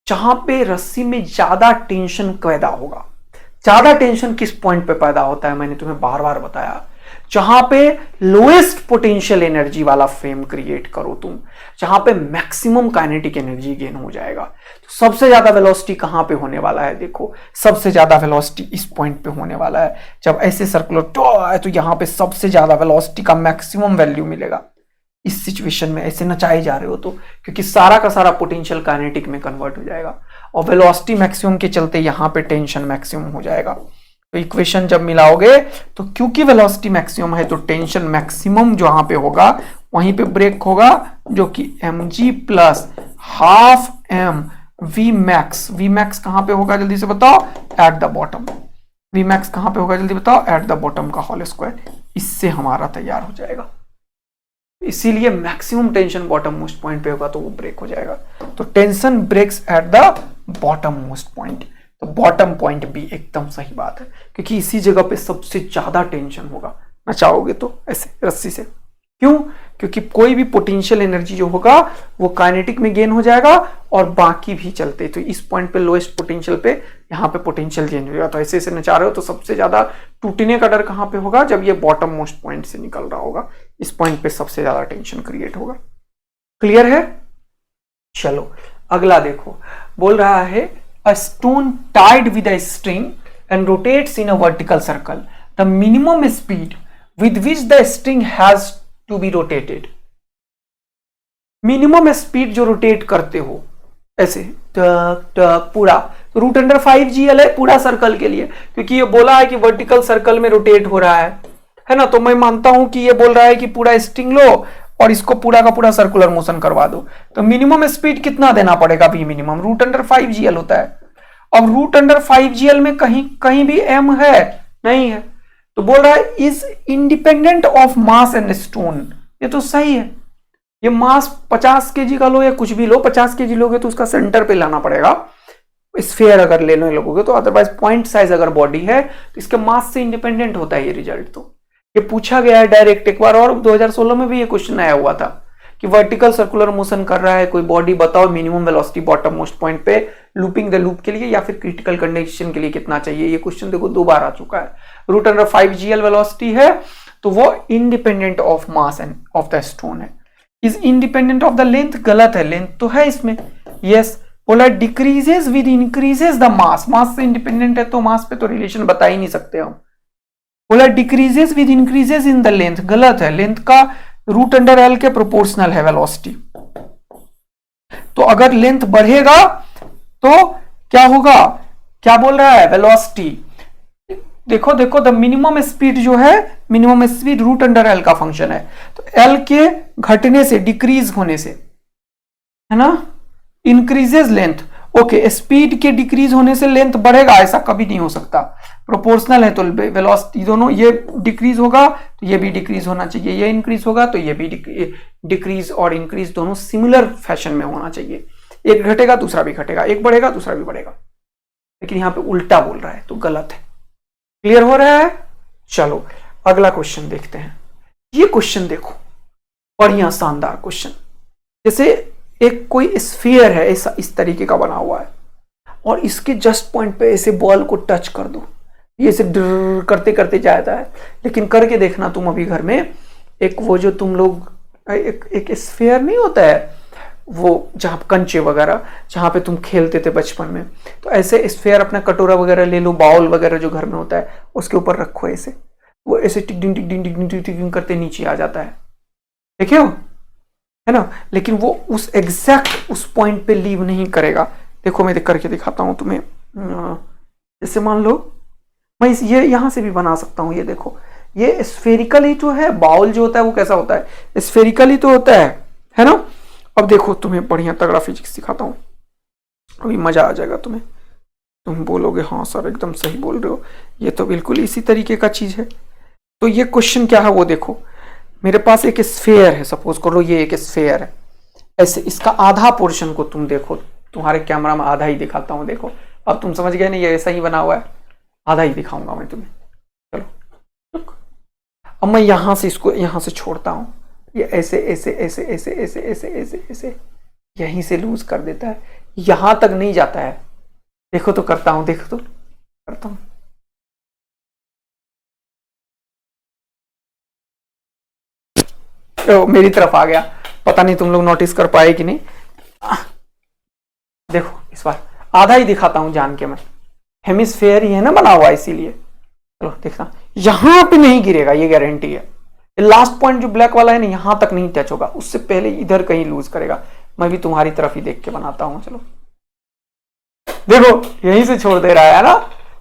जहां पे रस्सी में ज्यादा टेंशन पैदा होगा। ज्यादा टेंशन किस पॉइंट पे पैदा होता है, मैंने तुम्हें बार बार बताया, जहां पे लोएस्ट पोटेंशियल एनर्जी वाला फ्रेम क्रिएट करो तुम, जहां पे मैक्सिमम काइनेटिक एनर्जी गेन हो जाएगा। तो सबसे ज्यादा वेलोसिटी कहां पे होने वाला है, देखो सबसे ज्यादा वेलोसिटी इस पॉइंट पे होने वाला है। जब ऐसे सर्कुलर तो यहां पे सबसे ज्यादा वेलोसिटी का मैक्सिमम वैल्यू मिलेगा इस सिचुएशन में, ऐसे नचाए जा रहे हो तो, क्योंकि सारा का सारा पोटेंशियल काइनेटिक में कन्वर्ट हो जाएगा, और वेलोसिटी मैक्सिमम के चलते यहां पे टेंशन मैक्सिमम हो जाएगा। तो इक्वेशन जब मिलाओगे तो क्योंकि वेलोसिटी मैक्सिमम है तो टेंशन मैक्सिमम जहां पे होगा वहीं पे ब्रेक होगा, जो कि mg plus half m v max। v max कहां पे होगा जल्दी से बताओ, at the bottom. v max कहां पे होगा जल्दी बताओ, एट द बॉटम का होल स्क्वायर। इससे हमारा तैयार हो जाएगा। इसीलिए maximum tension bottom most point पे होगा तो वो ब्रेक हो जाएगा। तो tension breaks at the bottom most point. तो बॉटम पॉइंट भी एकदम सही बात है, क्योंकि इसी जगह पे सबसे ज्यादा टेंशन होगा नचाओगे तो ऐसे रस्सी से। क्यों, क्योंकि कोई भी पोटेंशियल एनर्जी जो होगा वो काइनेटिक में गेन हो जाएगा और बाकी भी चलते। तो इस पॉइंट पे लोएस्ट पोटेंशियल पे यहाँ पे पोटेंशियल गेन हो जाएगा। तो ऐसे ऐसे नचा रहे हो तो सबसे ज्यादा टूटने का डर कहाँ पे होगा, जब ये बॉटम मोस्ट पॉइंट से निकल रहा होगा, इस पॉइंट पे सबसे ज्यादा टेंशन क्रिएट होगा। क्लियर है। चलो अगला देखो, बोल रहा है a stone tied with a string and rotates in a vertical circle. The minimum speed with which the string has to be rotated. Minimum speed जो रोटेट करते हो ऐसे टक टक पूरा, तो रूट अंडर 5gl है पूरा सर्कल के लिए, क्योंकि ये बोला है कि वर्टिकल सर्कल में रोटेट हो रहा है ना। तो मैं मानता हूं कि ये बोल रहा है कि पूरा स्ट्रिंग लो और इसको पूरा का पूरा सर्कुलर मोशन करवा दो। तो मिनिमम स्पीड कितना देना पड़ेगा, v minimum root under 5gl होता है। अब रूट अंडर 5gl में कहीं भी m है नहीं है, तो बोल रहा है is independent of mass and stone. ये तो सही है, ये मास 50 kg का लो या कुछ भी लो, 50 kg लोगे तो उसका सेंटर पे लाना पड़ेगा स्फीयर अगर लेने लोगोगे तो, अदरवाइज पॉइंट साइज अगर बॉडी है तो इसके मास से इंडिपेंडेंट होता है ये रिजल्ट। तो ये पूछा गया है डायरेक्ट एक बार, और 2016 में भी ये क्वेश्चन आया हुआ था कि वर्टिकल सर्कुलर मोशन कर रहा है कोई बॉडी, बताओ minimum velocity bottom most point पे लूपिंग द लूप के लिए या फिर क्रिटिकल कंडीशन के लिए कितना चाहिए। ये क्वेश्चन देखो 2 बार आ चुका है। रूट अंडर 5gl वेलोसिटी है तो वो independent of mass and of the stone है। Is independent of the length, गलत है, लेंथ तो है इसमें। यस, बोला decreases with increases the mass, mass से इंडिपेंडेंट है तो मास पे तो रिलेशन बता ही नहीं सकते हम। बोला decreases with increases in the length, गलत है, लेंथ का रूट अंडर एल के प्रोपोर्शनल है वेलोसिटी। तो अगर लेंथ बढ़ेगा तो क्या होगा, क्या बोल रहा है, वेलोसिटी। देखो देखो द मिनिमम स्पीड जो है, minimum speed root under L का फंक्शन है, तो एल के घटने से, डिक्रीज होने से, है ना, इंक्रीजेस लेंथ। ओके, स्पीड के डिक्रीज होने से लेंथ बढ़ेगा, ऐसा कभी नहीं हो सकता, प्रोपोर्शनल है तो वेलोसिटी दोनों, ये डिक्रीज होगा तो ये भी डिक्रीज होना चाहिए, ये इंक्रीज होगा तो ये भी डिक्रीज और इंक्रीज दोनों सिमिलर फैशन में होना चाहिए। एक घटेगा दूसरा भी घटेगा, एक बढ़ेगा दूसरा भी बढ़ेगा, लेकिन यहां पे उल्टा बोल रहा है तो गलत है। क्लियर हो रहा है। चलो अगला क्वेश्चन देखते हैं। ये क्वेश्चन देखो, बढ़िया शानदार क्वेश्चन। जैसे एक कोई स्फीयर है ऐसा इस तरीके का बना हुआ है और इसके जस्ट पॉइंट पे ऐसे बॉल को टच कर दो, ये ऐसे डर करते करते जाता है। लेकिन करके देखना तुम अभी घर में, एक वो जो तुम लोग एक स्फीयर नहीं होता है वो जहाँ कंचे वगैरह जहाँ पे तुम खेलते थे बचपन में, तो ऐसे स्फेयर अपना कटोरा वगैरह ले लो, बाउल वगैरह जो घर में होता है उसके ऊपर रखो ऐसे, वो ऐसे टिक डिंग करते नीचे आ जाता है, देखे हो, है ना। लेकिन वो उस एग्जैक्ट उस पॉइंट पे लीव नहीं करेगा। देखो मैं करके दिखाता हूं तुम्हें। जैसे मान लो मैं ये यहां से भी बना सकता हूं, ये देखो ये स्फेरिकली तो है, बाउल जो होता है वो कैसा होता है, स्फेरिकली तो होता है ना। अब देखो तुम्हें बढ़िया तगड़ा फिजिक्स सिखाता हूं, अभी मजा आ जाएगा तुम्हें, तुम बोलोगे हाँ सर एकदम सही बोल रहे हो, ये तो बिल्कुल इसी तरीके का चीज है। तो ये क्वेश्चन क्या है वो देखो, मेरे पास एक स्फेयर है, सपोज करो ये एक स्फेयर है, ऐसे इसका आधा पोर्शन को तुम देखो, तुम्हारे कैमरा में आधा ही दिखाता हूं, देखो अब तुम समझ गए ना, ये ऐसा ही बना हुआ है, आधा ही दिखाऊंगा मैं तुम्हें। चलो अब मैं यहां से इसको यहां से छोड़ता हूं, ये ऐसे ऐसे ऐसे ऐसे ऐसे ऐसे ऐसे ऐसे यहीं से लूज कर देता है, यहां तक नहीं जाता है। देखो तो करता हूं, देखो तो करता हूं, तो मेरी तरफ आ गया, पता नहीं तुम लोग नोटिस कर पाए कि नहीं। देखो इस बार आधा ही दिखाता हूं जान के, मैं हेमिस्फेयर ही है ना बना हुआ, इसीलिए चलो देखना यहां पे नहीं गिरेगा, ये गारंटी है। लास्ट पॉइंट जो ब्लैक वाला है ना, यहां तक नहीं टच होगा, उससे पहले इधर कहीं लूज करेगा। मैं भी तुम्हारी तरफ ही देख के बनाता हूं, चलो देखो यहीं से छोड़ दे रहा है ना,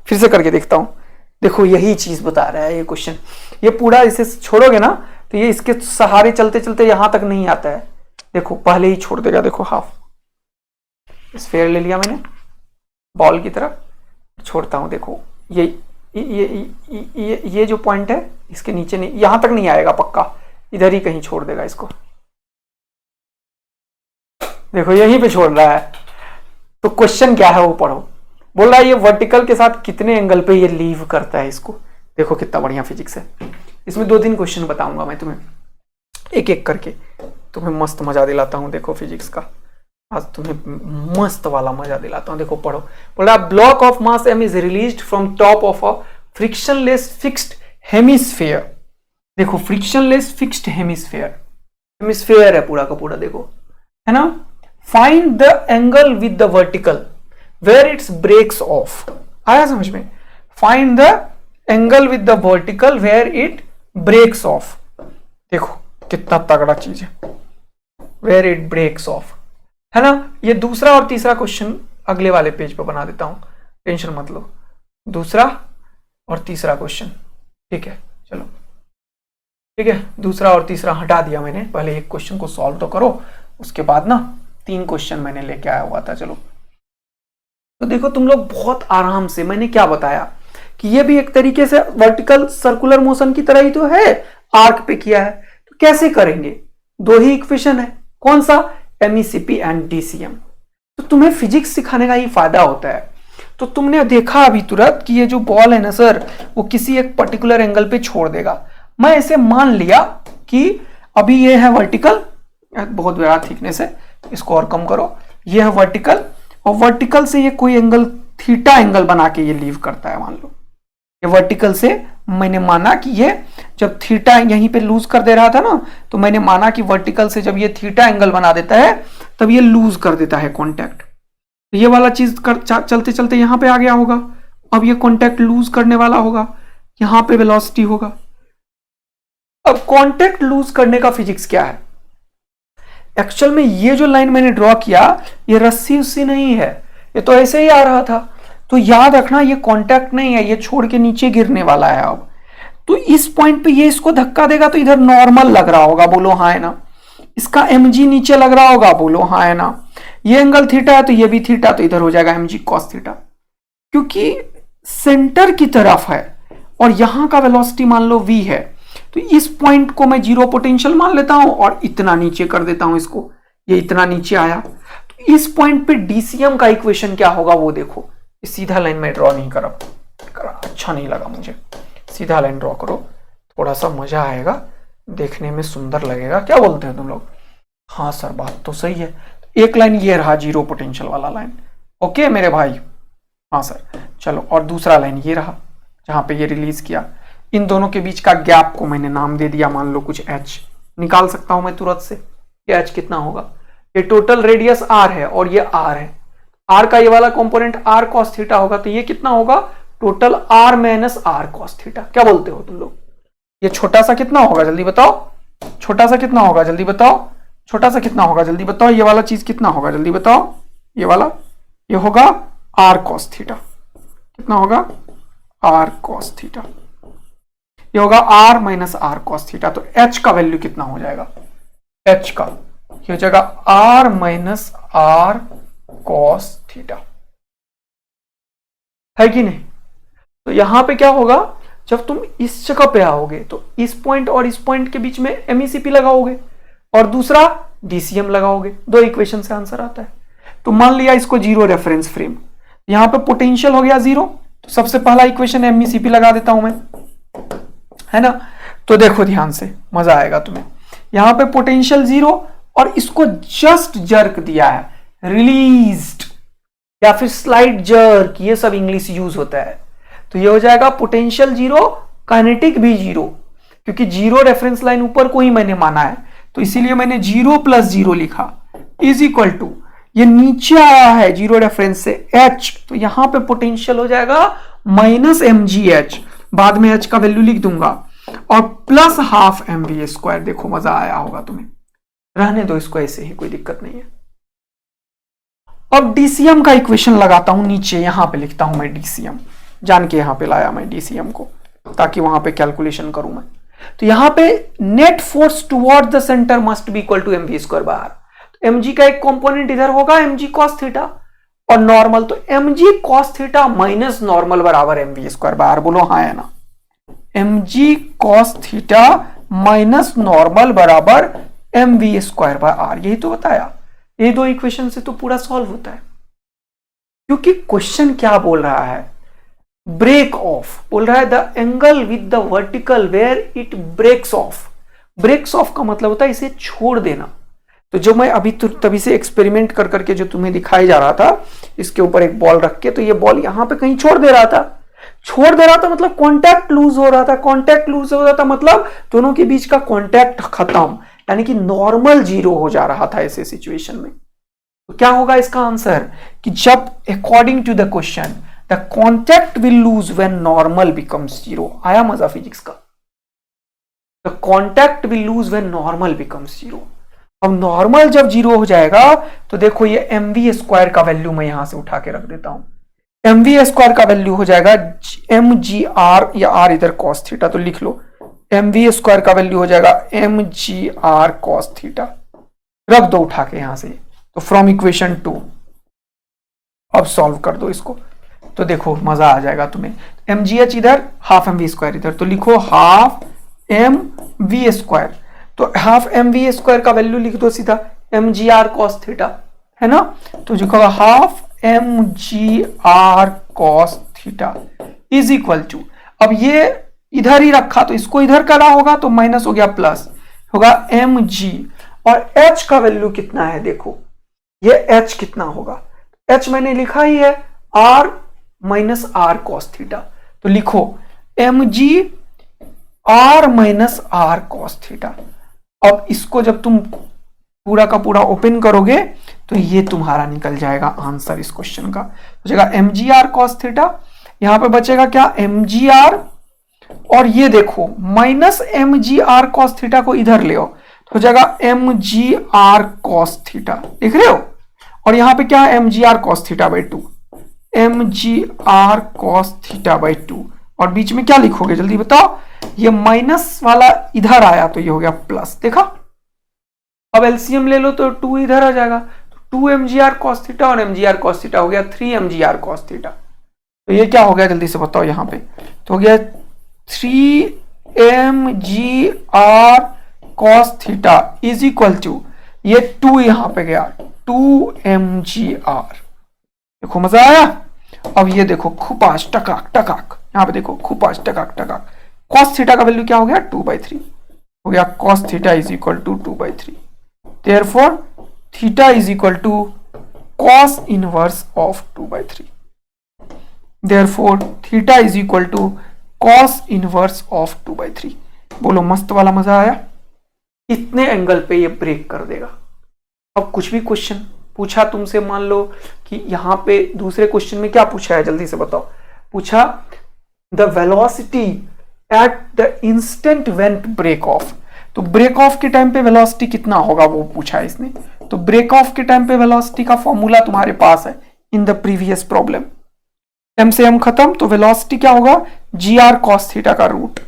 फिर से करके देखता हूं। देखो यही चीज बता रहा है ये क्वेश्चन, ये पूरा इसे छोड़ोगे ना तो ये इसके सहारे चलते चलते यहां तक नहीं आता है, देखो पहले ही छोड़ देगा। देखो हाफ स्फेयर ले लिया मैंने बॉल की तरफ, छोड़ता हूं, देखो ये जो पॉइंट है इसके नीचे नहीं, यहां तक नहीं आएगा पक्का, इधर ही कहीं छोड़ देगा इसको, देखो यहीं पे छोड़ रहा है। तो क्वेश्चन क्या है वो पढ़ो, बोल रहा है ये वर्टिकल के साथ कितने एंगल पे ये लीव करता है इसको। देखो कितना बढ़िया फिजिक्स है, इसमें 2-3 क्वेश्चन बताऊंगा मैं तुम्हें एक एक करके, तुम्हें मस्त मजा दिलाता हूं। देखो फिजिक्स का आज तुम्हें मस्त वाला मजा दिलाता हूं, देखो पढ़ो। बोला block of mass m is released from top of a frictionless fixed hemisphere. देखो फ्रिक्शनलेस फिक्स्ड हेमिस्फेयर, हेमिस्फेयर है पूरा का पूरा, देखो है ना। Find the angle with the vertical where its breaks off, आया समझ में। Find the angle with the vertical where it breaks off, देखो कितना तगड़ा चीज है, वेयर इट ब्रेक्स ऑफ, है ना। ये दूसरा और तीसरा क्वेश्चन अगले वाले पेज पर बना देता हूं, टेंशन मत लो। दूसरा और तीसरा क्वेश्चन, ठीक है चलो, ठीक है दूसरा और तीसरा हटा दिया मैंने, पहले एक क्वेश्चन को सॉल्व तो करो, उसके बाद ना 3 क्वेश्चन मैंने लेके आया हुआ था। चलो तो देखो तुम लोग बहुत आराम से, मैंने क्या बताया कि ये भी एक तरीके से वर्टिकल सर्कुलर मोशन की तरह ही तो है, आर्क पे किया है, तो कैसे करेंगे, 2 ही इक्वेशन है, कौन सा, MECP एंड DCM। तो तुम्हें फिजिक्स सिखाने का ही फायदा होता है। तो तुमने देखा अभी तुरंत कि ये जो बॉल है ना सर, वो किसी एक पर्टिकुलर एंगल पे छोड़ देगा। मैं ऐसे मान लिया कि अभी ये है वर्टिकल, बहुत बड़ा थिकनेस है, इसको और कम करो, ये है वर्टिकल, और वर्टिकल से ये कोई एंगल थीटा एंगल बना के ये लीव करता है, मान लो ये वर्टिकल से मैंने माना कि ये जब थीटा यहीं पे लूज कर दे रहा था ना, तो मैंने माना कि वर्टिकल से जब ये थीटा एंगल बना देता है तब ये लूज कर देता है कांटेक्ट। तो ये वाला चीज चलते चलते यहां पे आ गया होगा, अब ये कांटेक्ट लूज करने वाला होगा, यहां पे वेलोसिटी होगा। अब कांटेक्ट लूज करने का फिजिक्स क्या है, एक्चुअल में ये जो लाइन मैंने ड्रॉ किया ये रस्सी उस्सी नहीं है, ये तो ऐसे ही आ रहा था। तो याद रखना ये कांटेक्ट नहीं है, ये छोड़ के नीचे गिरने वाला है। अब तो इस पॉइंट पे ये इसको धक्का देगा तो इधर नॉर्मल लग रहा होगा, बोलो हाँ है ना। इसका mg नीचे लग रहा होगा, बोलो हाँ है ना। ये एंगल थीटा है तो ये भी थीटा, तो इधर हो जाएगा mg cos थीटा, क्योंकि सेंटर की तरफ है और यहां का वेलोसिटी मान लो v है। तो इस पॉइंट को मैं 0 पोटेंशियल मान लेता हूं और इतना नीचे कर देता हूं इसको, ये इतना नीचे आया। तो इस पॉइंट पे DCM का इक्वेशन क्या होगा वो देखो, सीधा लाइन में ड्रॉ नहीं करा, अच्छा नहीं लगा मुझे, सीधा लाइन ड्रॉ करो, थोड़ा सा मजा आएगा, देखने में सुंदर लगेगा। क्या बोलते हैं तुम लोग, हाँ सर बात तो सही है। एक लाइन ये रहा 0 पोटेंशियल वाला लाइन, ओके मेरे भाई, हाँ सर। चलो और दूसरा लाइन ये रहा जहां पे ये रिलीज किया, इन दोनों के बीच का गैप को मैंने नाम दे दिया, मान लो कुछ h, निकाल सकता हूं मैं तुरंत से, ये h कितना होगा, ये टोटल रेडियस r है और ये r है, r का ये वाला कंपोनेंट r cos थीटा होगा, तो ये कितना होगा total r minus r cos theta. क्या बोलते हो तुम लोग? ये छोटा सा कितना होगा जल्दी बताओ, छोटा सा कितना होगा जल्दी बताओ, छोटा सा कितना होगा जल्दी बताओ, ये वाला चीज कितना होगा जल्दी बताओ, ये वाला ये होगा r cos थीटा, कितना होगा r cos थीटा, ये होगा r minus r cos theta. तो h का वैल्यू कितना हो जाएगा, h का ये हो जाएगा r minus r cos theta, है कि नहीं? तो यहां पे क्या होगा, जब तुम इस जगह पे आओगे तो इस पॉइंट और इस पॉइंट के बीच में MECP लगाओगे और दूसरा DCM लगाओगे, दो इक्वेशन से आंसर आता है। तो मान लिया इसको जीरो रेफरेंस फ्रेम, यहां पे पोटेंशियल हो गया जीरो, तो सबसे पहला इक्वेशन MECP लगा देता हूं मैं, है ना। तो देखो ध्यान से, मजा आएगा तुम्हें। यहां पे पोटेंशियल जीरो और इसको जस्ट जर्क दिया है, रिलीज्ड या फिर स्लाइड जर्क, ये सब इंग्लिश यूज होता है। तो ये हो जाएगा पोटेंशियल जीरो, काइनेटिक भी जीरो, क्योंकि जीरो रेफरेंस लाइन ऊपर को ही मैंने माना है, तो इसीलिए मैंने जीरो प्लस जीरो लिखा, इज इक्वल टू ये नीचे आया है जीरो रेफरेंस से h, तो यहां पे पोटेंशियल हो जाएगा माइनस mgh, बाद में h का वैल्यू लिख दूंगा, और प्लस हाफ mv स्क्वायर। देखो मजा आया होगा तुम्हें, रहने दो इसको ऐसे ही, कोई दिक्कत नहीं है। अब DCM का इक्वेशन लगाता हूं नीचे, यहां पे लिखता हूं मैं DCM, जान के यहां पे लाया मैं DCM को, ताकि वहां पे कैलकुलेशन करूं मैं। तो यहां पे net force toward the center must be equal to mv square bar. तो mg का एक कंपोनेंट इधर होगा mg cos थीटा, और नॉर्मल तो mg cos theta minus normal बराबर mv स्क्वायर बार। बोलो हाँ है ना, mg cos theta minus normal बराबर mv स्क्वायर बार आर, यही तो बताया। ये दो इक्वेशन से तो पूरा सॉल्व होता है, क्योंकि क्वेश्चन क्या बोल रहा है, ब्रेक ऑफ बोल रहा है, the angle with the vertical where it breaks off. Breaks off का मतलब होता है इसे छोड़ देना। तो जो मैं अभी तभी से एक्सपेरिमेंट कर करके जो तुम्हें दिखाया जा रहा था, इसके ऊपर एक बॉल रख के, तो ये बॉल यहां पे कहीं छोड़ दे रहा था, छोड़ दे रहा था मतलब कांटेक्ट लूज हो रहा था, कांटेक्ट लूज हो रहा था मतलब दोनों के बीच का कांटेक्ट खत्म, यानी कि नॉर्मल जीरो हो जा रहा था ऐसे सिचुएशन में। तो क्या होगा इसका आंसर, कि जब according to the question the contact will lose when normal becomes zero. आया मजा फिजिक्स का? The contact will lose when normal becomes zero. अब नॉर्मल जब जीरो हो जाएगा तो देखो ये mv स्क्वायर का वैल्यू मैं यहां से उठा के रख देता हूं, mv स्क्वायर का वैल्यू हो जाएगा mgr, या r इधर cos थीटा, तो लिख लो mv स्क्वायर का वैल्यू हो जाएगा mgr cos थीटा, रख दो उठा के यहां से। तो फ्रॉम इक्वेशन 2 अब सॉल्व कर दो इसको, तो देखो मजा आ जाएगा तुम्हें। mgh इधर, हाफ mv स्क्वायर इधर, तो लिखो हाफ mv स्क्वायर, तो हाफ mv स्क्वायर का वैल्यू लिख दो सीधा mgr cos थीटा, है ना। तो जो कहा half mgr cos theta is equal to, अब ये इधर ही रखा तो इसको इधर करा होगा तो माइनस हो गया, प्लस होगा mg, और h का वैल्यू कितना है देखो, ये h कितना होगा, h मैंने लिखा ही है r minus r cos theta, तो लिखो mg r minus r cos theta. अब इसको जब तुम पूरा का पूरा ओपन करोगे तो ये तुम्हारा निकल जाएगा आंसर इस क्वेश्चन का, हो जाएगा mgr cos थीटा, यहां पे बचेगा क्या mgr, और ये देखो माइनस mgr cos थीटा को इधर ले आओ तो हो जाएगा mgr cos थीटा, लिख रहे हो, और यहां पे क्या है mgr cos theta by 2, mgr cos theta by 2, और बीच में क्या लिखोगे जल्दी बताओ, ये माइनस वाला इधर आया तो ये हो गया प्लस, देखा। अब एलसीएम ले लो तो 2 इधर आ जाएगा, तो 2 mgr cos थीटा और mgr cos थीटा हो गया 3 mgr cos थीटा, तो ये क्या हो गया जल्दी से बताओ यहाँ पे, तो हो गया 3 mgr cos theta is equal to, ये 2 यहां पे गया 2 mgr। देखो मजा आया। अब ये देखो खुपास टकाक टकाक, यहां पे देखो खुपास टकाक टकाक, cos थीटा का वैल्यू क्या हो गया 2/3, हो गया cos theta is equal to 2/3, therefore theta is equal to cos inverse of 2/3, therefore theta is equal to cos inverse of 2/3। बोलो मस्त वाला मजा आया, इतने एंगल पे ये ब्रेक कर देगा। अब कुछ भी क्वेश्चन पूछा तुमसे, मान लो कि यहाँ पे दूसरे क्वेश्चन में क्या पूछा है, जल्दी से बताओ। पूछा the velocity at the instant when break off, तो ब्रेक ऑफ के टाइम पे वेलोसिटी कितना होगा वो पूछा है इसने। तो ब्रेक ऑफ के टाइम पे वेलोसिटी का फॉर्मूला तुम्हारे पास है in the previous problem. M से एम खत्म, तो वेलोसिटी क्या होगा, जी आर कॉस थीटा का रूट।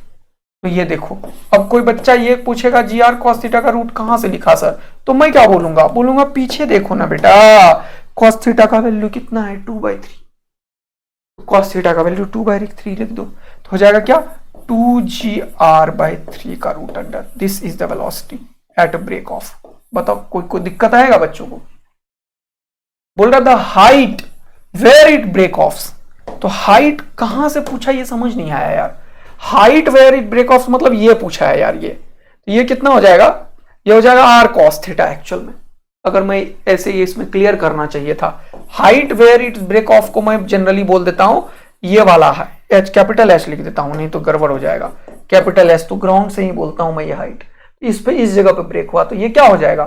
तो ये देखो, अब कोई बच्चा ये पूछेगा जी आर कॉस थीटा का रूट कहां से लिखा सर, तो मैं क्या बोलूंगा, बोलूंगा पीछे देखो ना बेटा, कॉस थीटा का वैल्यू कितना है 2/3, कॉस थीटा का वैल्यू 2/3 लिख दो, तो हो जाएगा क्या 2gr/3 का root under, this is the velocity at break off. बताओ कोई दिक्कत आएगा बच्चों को। बोल रहा the height where it break off, तो हाइट कहां से पूछा ये समझ नहीं आया यार। Height where it break off मतलब ये पूछा है यार, ये कितना हो जाएगा, ये हो जाएगा आर कॉस थीटा एक्चुअल में। अगर मैं ऐसे ये इसमें क्लियर करना चाहिए था, height where it break off को मैं जनरली बोल देता हूं ये वाला है एच, कैपिटल एच लिख देता हूं, नहीं तो गड़बड़ हो जाएगा। कैपिटल एच तो ग्राउंड से ही बोलता हूं मैं ये हाइट, इस जगह पे ब्रेक हुआ तो ये क्या हो जाएगा,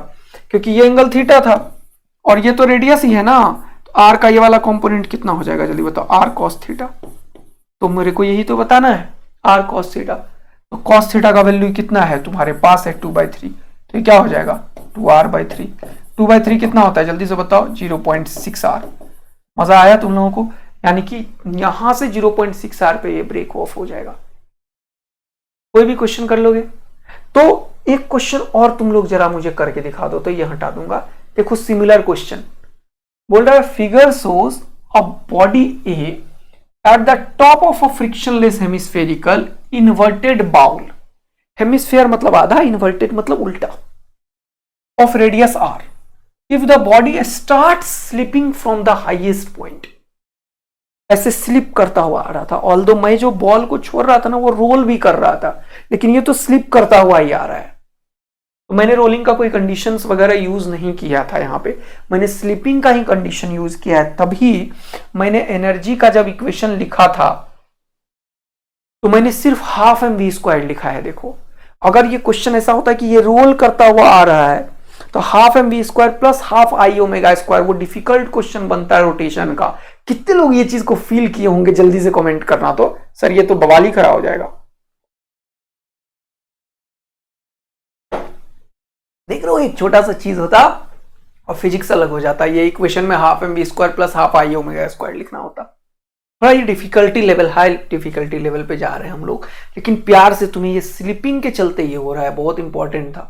क्योंकि ये एंगल थीटा था और ये तो रेडियस ही है ना, तो आर का ये वाला कंपोनेंट कितना हो जाएगा जल्दी बताओ, आर कॉस थीटा। तो मेरे को यही तो बताना है आर कॉस थीटा, तो कॉस थीटा का वैल्यू कितना है तुम्हारे पास है 2/3, तो ये क्या हो जाएगा 2r/3। 2/3 कितना होता है जल्दी से बताओ, 0.6r। मजा आया तुम लोगों को, यानी कि यहां से 0.6r पे ये ब्रेक ऑफ हो जाएगा। कोई भी क्वेश्चन कर लोगे। तो एक क्वेश्चन और तुम लोग जरा मुझे करके दिखा दो, तो ये हटा दूंगा। देखो सिमिलर क्वेश्चन बोल रहा है figure shows a body A at the top of a frictionless hemispherical inverted bowl, hemisphere मतलब आधा, इन्वर्टेड मतलब उल्टा, of radius r if the body starts slipping from the highest point। ऐसे स्लिप करता हुआ आ रहा था, ऑल्दो मैं जो बॉल को छोड़ रहा था ना वो रोल भी कर रहा था, लेकिन ये तो स्लिप करता हुआ ही आ रहा है। तो मैंने रोलिंग का कोई कंडीशंस वगैरह यूज नहीं किया था, यहाँ पे मैंने स्लिपिंग का ही कंडीशन यूज किया है। तभी मैंने एनर्जी का जब इक्वेशन लिखा था तो मैंने सिर्फ हाफ mv² लिखा है। देखो अगर ये क्वेश्चन ऐसा होता है कि ये रोल करता हुआ आ रहा है तो half mv² plus half i⍵², वो डिफिकल्ट क्वेश्चन बनता है रोटेशन का। कितने लोग ये चीज को फील किए होंगे जल्दी से कमेंट करना, तो सर ये तो बवाल ही खड़ा हो जाएगा। देख रहे हो एक छोटा सा चीज होता और फिजिक्स अलग हो जाता। ये इक्वेशन में half mv² plus half i⍵² लिखना होता। थोड़ा ये difficulty level, high difficulty level पे जा रहे हैं हम लोग, लेकिन प्यार से तुम्हें ये स्लिपिंग के चलते ये हो रहा है, बहुत इंपॉर्टेंट था।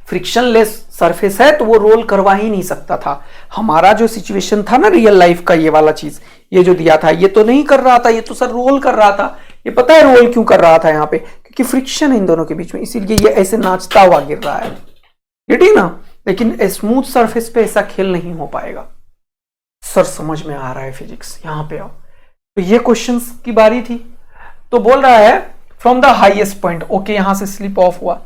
फ्रिक्शनलेस सरफेस है तो वो रोल करवा ही नहीं सकता था। हमारा जो सिचुएशन था ना रियल लाइफ का, ये वाला चीज ये जो दिया था ये तो नहीं कर रहा था, ये तो सर रोल कर रहा था। ये पता है रोल क्यों कर रहा था यहाँ पे, क्योंकि फ्रिक्शन है इन दोनों के बीच में, इसीलिए ये ऐसे नाचता हुआ गिर रहा है, ये ठीक ना। लेकिन स्मूथ सरफेस पे ऐसा खेल नहीं हो पाएगा। सर समझ में आ रहा है फिजिक्स, यहां पे आओ। तो ये क्वेश्चंस की बारी थी। तो बोल रहा है from the highest point, okay यहां से स्लिप ऑफ हुआ,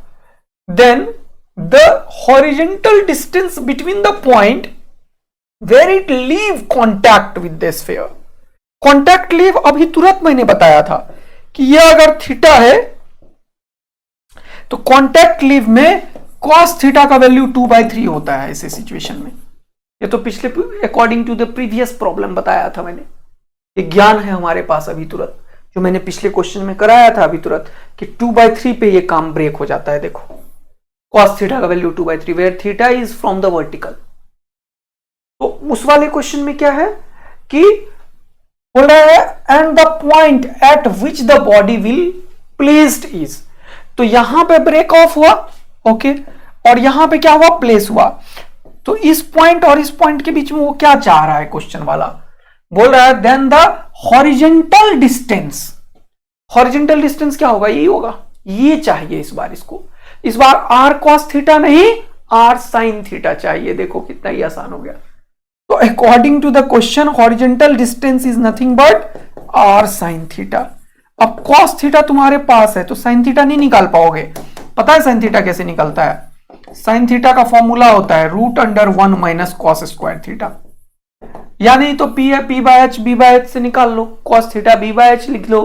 then the horizontal distance between the point where it leave contact with the sphere. Contact leave अभी तुरंत मैंने बताया था कि ये अगर थीटा है तो कॉन्टैक्ट लीव में कॉस थीटा का वैल्यू 2/3 होता है ऐसे सिचुएशन में। ये तो पिछले according to the previous problem बताया था मैंने, ये ज्ञान है हमारे पास अभी तुरंत, जो मैंने पिछले क्वेश्चन में कराया था अभी तुरंत कि 2/3 पे ये काम ब्रेक हो जाता है। देखो कॉस थीटा का value 2/3 where theta is from the vertical. तो उस वाले क्वेश्चन में क्या है कि बोल रहा है and the point eight which the body will placed is, तो यहां पे ब्रेक ऑफ हुआ, ओके, और यहां पे क्या हुआ, प्लेस हुआ। तो इस पॉइंट और इस पॉइंट के बीच में वो क्या चाह रहा है क्वेश्चन वाला, बोल रहा है then the horizontal distance. Horizontal distance क्या होगा, यही होगा, ये चाहिए इस बार इसको। इस बार आर कॉस थीटा नहीं आर साइन थीटा चाहिए। देखो कितना ही आसान हो गया। तो according to the question horizontal distance is nothing but R sine theta. अब कॉस थीटा तुम्हारे पास है तो साइन थीटा नहीं निकाल पाओगे। पता है साइन थीटा कैसे निकलता है, साइन थीटा का फॉर्मूला होता है √1 माइनस कॉस स्क्वायर थीटा, या नहीं तो p/h b/h से निकाल लो, कॉस थीटा b/h लिख लो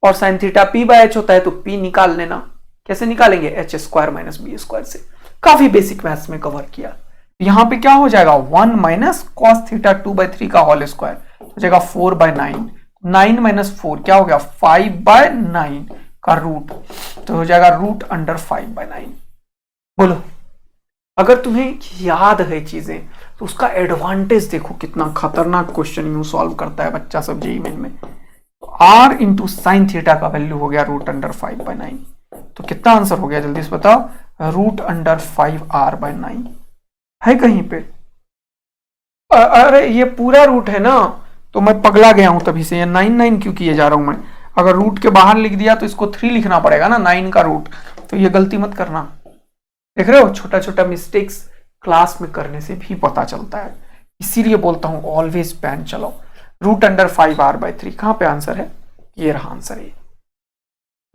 और साइन थीटा p/h होता है तो p निकाल लेना। कैसे निकालेंगे, h² - b² से। काफी बेसिक मैथ्स में कवर किया। यहां पे क्या हो जाएगा 1 माइनस कॉस थीटा 2/3 का होल स्क्वायर हो जाएगा 4/9, 9 माइनस 4 क्या हो गया 5/9 का रूट, तो हो जाएगा रूट अंडर 5/9। बोलो अगर तुम्हें याद है चीजें तो उसका एडवांटेज देखो, कितना खतरनाक क्वेश्चन यूं सॉल्व करता है बच्चा सब जेईई मेन में। r इंटू साइन थीटा का वैल्यू हो गया रूट अंडर 5/9, तो कितना आंसर हो गया जल्दी से बताओ, रूट अंडर 5r/9 है कहीं पे। अरे ये पूरा रूट है ना, तो मैं पगला गया हूं तभी से, ये 9 क्यों किए जा रहा हूं मैं। अगर रूट के बाहर लिख दिया तो इसको 3 लिखना पड़ेगा ना, 9 का रूट, तो ये गलती मत करना। देख रहे हो छोटा छोटा मिस्टेक्स क्लास में करने से भी पता चलता है, इसीलिए बोलता हूं ऑलवेज पेन चलाओ। रूट अंडर 5r/3 कहां पे आंसर है, ये रहा आंसर है।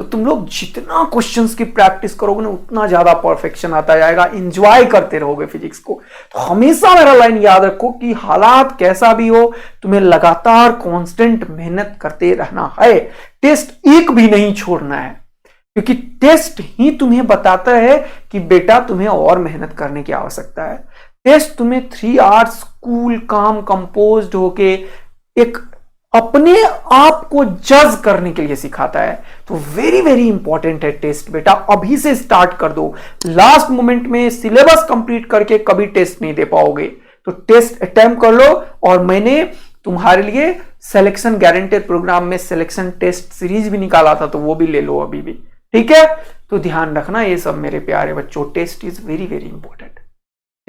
तो तुम लोग जितना क्वेश्चंस की प्रैक्टिस करोगे ना उतना ज्यादा परफेक्शन आता जाएगा, एंजॉय करते रहोगे फिजिक्स को। तो हमेशा मेरा लाइन याद रखो कि हालात कैसा भी हो तुम्हें लगातार कांस्टेंट मेहनत करते रहना है, टेस्ट एक भी नहीं छोड़ना है, क्योंकि टेस्ट ही तुम्हें बताता है कि बेटा तुम्हें और मेहनत करने की आवश्यकता है। टेस्ट तुम्हें 3 आवर्स कूल काम कंपोज्ड होके एक अपने आप को जज करने के लिए सिखाता है। तो वेरी वेरी इंपॉर्टेंट है टेस्ट बेटा, अभी से स्टार्ट कर दो। लास्ट मोमेंट में सिलेबस कंप्लीट करके कभी टेस्ट नहीं दे पाओगे, तो टेस्ट अटेम्प्ट कर लो। और मैंने तुम्हारे लिए सिलेक्शन गारंटेड प्रोग्राम में सिलेक्शन टेस्ट सीरीज भी निकाला था, तो वो भी ले लो अभी भी, ठीक है। तो ध्यान रखना ये सब मेरे प्यारे बच्चों, test is very very important,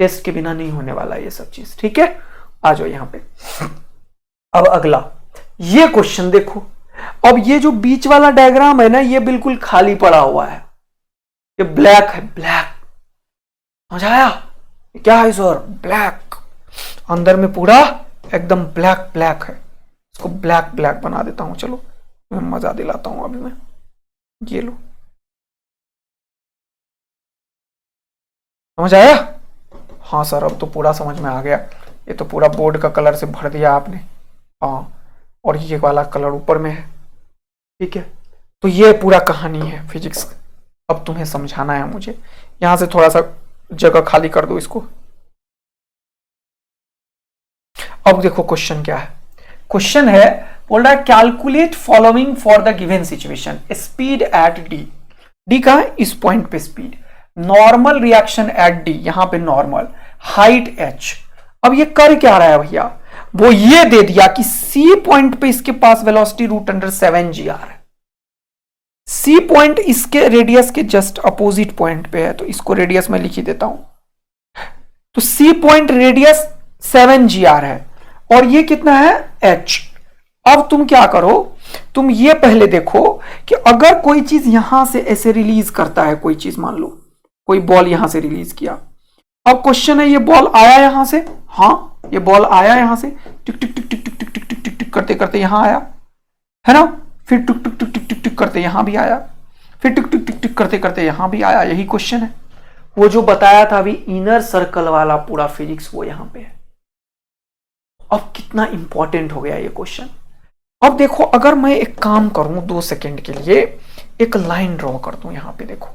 test के बिना नहीं होने वाला ये सब चीज, ठीक है। आ जाओ यहां पे, अब अगला ये क्वेश्चन देखो। अब ये जो बीच वाला डायग्राम है ना, ये बिल्कुल खाली पड़ा हुआ है, ये ब्लैक है, ब्लैक, समझ आया क्या है सर, ब्लैक, अंदर में पूरा एकदम ब्लैक ब्लैक है। इसको ब्लैक ब्लैक बना देता हूं, चलो मैं मजा दिलाता हूं अभी मैं, ये लो, समझ आया। हाँ सर अब तो पूरा समझ में आ गया, ये तो पूरा बोर्ड का कलर से भर दिया आपने, हाँ, और ये वाला कलर ऊपर में है, ठीक है। तो ये पूरा कहानी है फिजिक्स, अब तुम्हें समझाना है मुझे। यहां से थोड़ा सा जगह खाली कर दो इसको। अब देखो क्वेश्चन क्या है, क्वेश्चन है बोल रहा है calculate following for the given situation, speed at D. D का इस पॉइंट पे speed, normal reaction at D, यहां पे नॉर्मल, हाइट एच। अब ये कर क्या रहा है भैया, वो ये दे दिया कि सी पॉइंट पे इसके पास velocity root under 7 g r है। सी पॉइंट इसके रेडियस के जस्ट अपोजिट पॉइंट पे है, तो इसको रेडियस में लिख ही देता हूं। तो C point radius 7 g r है और ये कितना है h। अब तुम क्या करो, तुम ये पहले देखो कि अगर कोई चीज यहां से ऐसे रिलीज करता है, कोई चीज मान लो कोई बॉल यहां से रिलीज किया। अब क्वेश्चन है ये बॉल आया यहां से, हाँ ये बॉल आया यहां से, टिक टिक टिक टिक टिक टिक टिक टिक टिक टिक करते करते यहां आया है ना, फिर टिक टिक टिक टिक टिक टिक करते यहां भी आया, फिर टिक टिक टिक टिक करते करते यहां भी आया। यही क्वेश्चन है, वो जो बताया था अभी इनर सर्कल वाला पूरा फिजिक्स वो यहां पे है। अब कितना इंपॉर्टेंट हो गया ये क्वेश्चन। अब देखो अगर मैं एक काम करूं 2 सेकेंड के लिए, एक लाइन ड्रॉ कर दूं यहां पे, देखो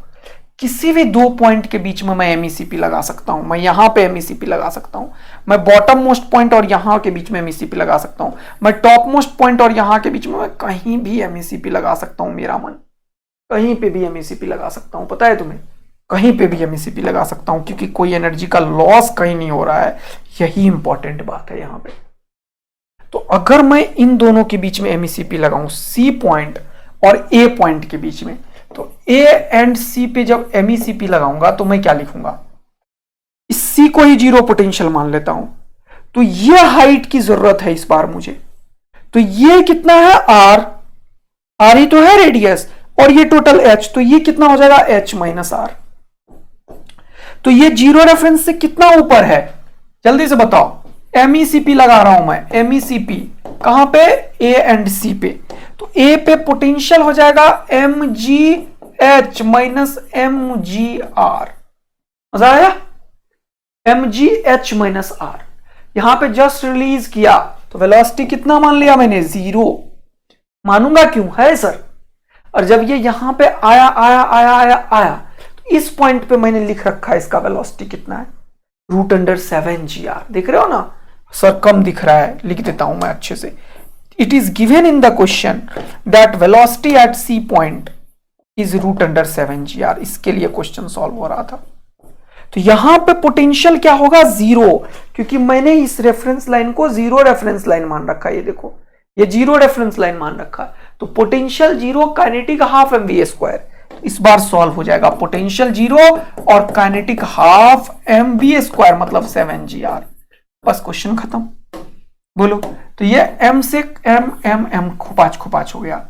किसी भी 2 पॉइंट के बीच में मैं एमईसीपी लगा सकता हूं, मैं यहां पे एमईसीपी लगा सकता हूं, मैं बॉटम मोस्ट पॉइंट और यहां के बीच में एमईसीपी लगा सकता हूं, मैं टॉप मोस्ट पॉइंट और यहां के बीच में मैं कहीं भी एमईसीपी लगा सकता हूं, मेरा मन कहीं पे भी एमईसीपी लगा सकता हूं, पता है तुम्हें, कहीं पे भी एमईसीपी लगा सकता हूं, क्योंकि कोई एनर्जी का लॉस कहीं नहीं हो रहा है। यही इंपॉर्टेंट बात है यहां पे। तो अगर मैं इन दोनों के बीच में एमईसीपी लगाऊं, सी पॉइंट और ए पॉइंट के बीच में, तो ए एंड सी पे जब एमईसीपी लगाऊंगा तो मैं क्या लिखूंगा, इस सी को ही 0 पोटेंशियल मान लेता हूं। तो ये हाइट की जरूरत है इस बार मुझे, तो ये कितना है आर, आर ही तो है रेडियस, और ये टोटल एच, तो ये कितना हो जाएगा एच माइनस आर। तो ये 0 रेफरेंस से कितना ऊपर है जल्दी से बताओ। एमईसीपी लगा रहा हूं मैं, एमईसीपी कहां पे, ए एंड सी पे। तो ए पे पोटेंशियल हो जाएगा M G H minus M G R, मजा आया, M G H minus R. यहां पे जस्ट रिलीज किया तो वेलोसिटी कितना मान लिया मैंने, 0। मानूंगा क्यों है सर, और जब ये यहां पे आया आया आया आया आया, तो इस पॉइंट पे मैंने लिख रखा है इसका वेलोसिटी कितना है, √7 देख रहे हो ना सर, कम दिख रहा है, लिख देता हूं मैं अच्छे से। It is given in the question that velocity at C point is √7 इसके लिए क्वेश्चन सॉल्व हो रहा था। तो यहां पे पोटेंशियल क्या होगा, 0, क्योंकि मैंने इस रेफरेंस लाइन को 0 रेफरेंस लाइन मान रखा है। ये देखो, ये 0 रेफरेंस लाइन मान रखा है, तो पोटेंशियल 0, काइनेटिक हाफ mv²। इस बार सॉल्व हो जाएगा, पोटेंशियल 0 और काइनेटिक हाफ mv², मतलब 7gr। बस क्वेश्चन खत्म, बोलो। तो ये m से m खुपाच हो गया,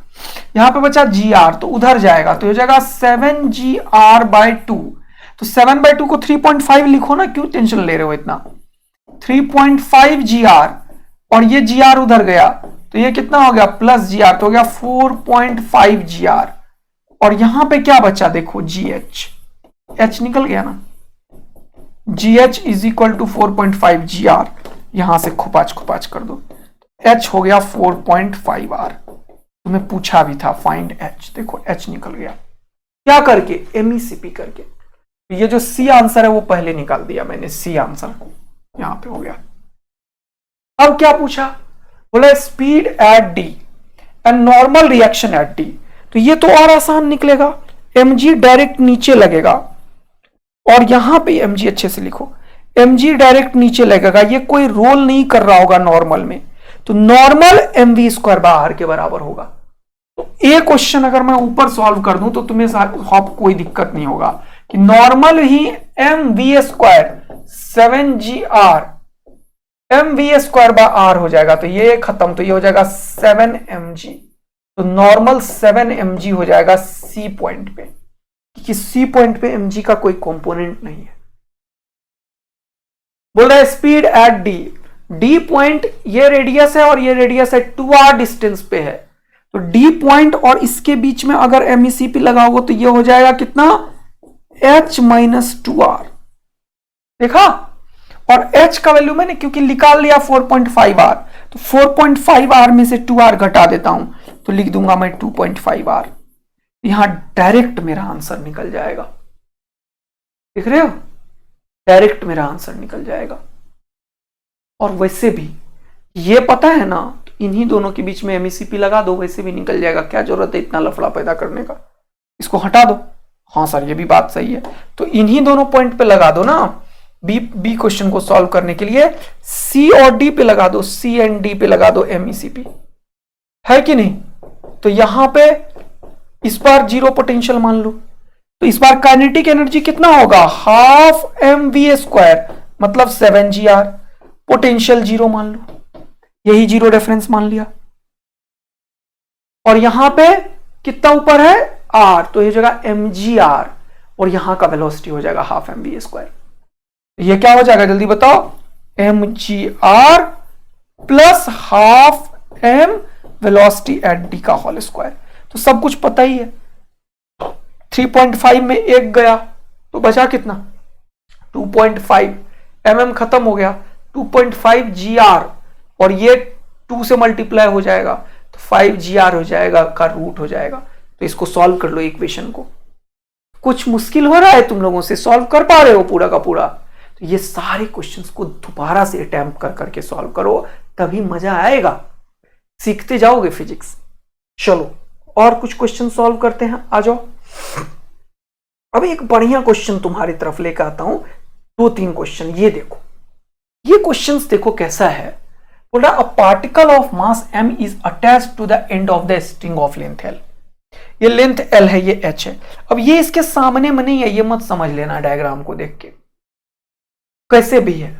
यहां पे बचा gr, तो उधर जाएगा, तो हो जाएगा 7gr/2। तो 7/2 को 3.5 लिखो ना, क्यों टेंशन ले रहे हो इतना। 3.5 gr और ये gr उधर गया, तो ये कितना हो गया, प्लस gr, तो हो गया 4.5 gr। और यहां पे क्या बचा देखो, gh, h निकल गया ना, gh is equal to 4.5 gr। यहां से खुपाच कर दो, h हो गया 4.5 r। तुम्हें पूछा भी था फाइंड h, देखो h निकल गया, क्या करके, MECP करके। ये जो सी आंसर है वो पहले निकाल दिया मैंने, सी आंसर यहां पे हो गया। अब क्या पूछा, बोला speed at D and normal reaction at D. तो ये तो और आसान निकलेगा, mg डायरेक्ट नीचे लगेगा, और यहां पे mg अच्छे से लिखो, mg डायरेक्ट नीचे लगेगा, ये कोई रोल नहीं कर रहा होगा नॉर्मल में, तो नॉर्मल mv²/r के बराबर होगा। तो ये क्वेश्चन अगर मैं ऊपर सॉल्व कर दूं तो तुम्हें कोई दिक्कत नहीं होगा कि नॉर्मल ही mv² 7gr mv²/r हो जाएगा, तो ये खत्म, तो ये हो जाएगा 7mg। तो नॉर्मल 7mg हो जाएगा सी पॉइंट पे, क्योंकि सी पॉइंट पे mg का कोई कंपोनेंट नहीं है। बोल रहा है स्पीड एट डी पॉइंट, ये रेडियस है और ये रेडियस है 2r डिस्टेंस पे है, तो डी पॉइंट और इसके बीच में अगर MECP लगाओगे तो ये हो जाएगा कितना, h - 2r। देखा, और h का वैल्यू मैंने क्योंकि निकाल लिया 4.5r, तो 4.5r में से 2r घटा देता हूं, तो लिख दूंगा मैं 2.5r। यहां डायरेक्ट मेरा आंसर निकल जाएगा, देख रहे हो, डायरेक्ट मेरा आंसर निकल जाएगा। और वैसे भी ये पता है ना, तो इन्हीं दोनों के बीच में MECP लगा दो, वैसे भी निकल जाएगा, क्या जरूरत है इतना लफड़ा पैदा करने का, इसको हटा दो। हाँ सर ये भी बात सही है, तो इन्हीं दोनों पॉइंट पे लगा दो ना, बी क्वेश्चन को सॉल्व करने के लिए सी और डी पे लगा दो, सी एंड डी पे लगा दो MECP, है कि नहीं। तो यहां पे इस बार 0 पोटेंशियल मान लो, तो इस बार काइनेटिक एनर्जी कितना होगा, हाफ mv², मतलब 7gr। पोटेंशियल 0 मान लो, यही 0 रेफरेंस मान लिया, और यहां पे कितना ऊपर है r, तो ये जगह mgr, और यहां का वेलोसिटी हो जाएगा हाफ mv²। ये क्या हो जाएगा जल्दी बताओ, mgr plus half m velocity at D का होल स्क्वायर। तो सब कुछ पता ही है, 3.5 में 1 गया तो बचा कितना, 2.5 mm खत्म हो गया, 2.5 gr, और ये 2 से मल्टीप्लाई हो जाएगा तो 5gr हो जाएगा, का रूट हो जाएगा। तो इसको सॉल्व कर लो इक्वेशन को। कुछ मुश्किल हो रहा है तुम लोगों से, सॉल्व कर पा रहे हो पूरा का पूरा, तो ये सारे क्वेश्चंस को दोबारा से अटेम्प्ट कर करके सॉल्व करो, तभी मजा आएगा, सीखते जाओगे फिजिक्स। चलो और कुछ क्वेश्चन सॉल्व करते हैं, आ जाओ। अब एक बढ़िया क्वेश्चन तुम्हारी तरफ लेकर आता हूं, 2-3 क्वेश्चन। ये देखो, ये क्वेश्चंस देखो कैसा है। बोल रहा a particle of mass m is attached to the end of the string of length l। ये लेंथ l है, ये h है। अब ये इसके सामने में नहीं है, ये मत समझ लेना डायग्राम को देख के, कैसे भी है।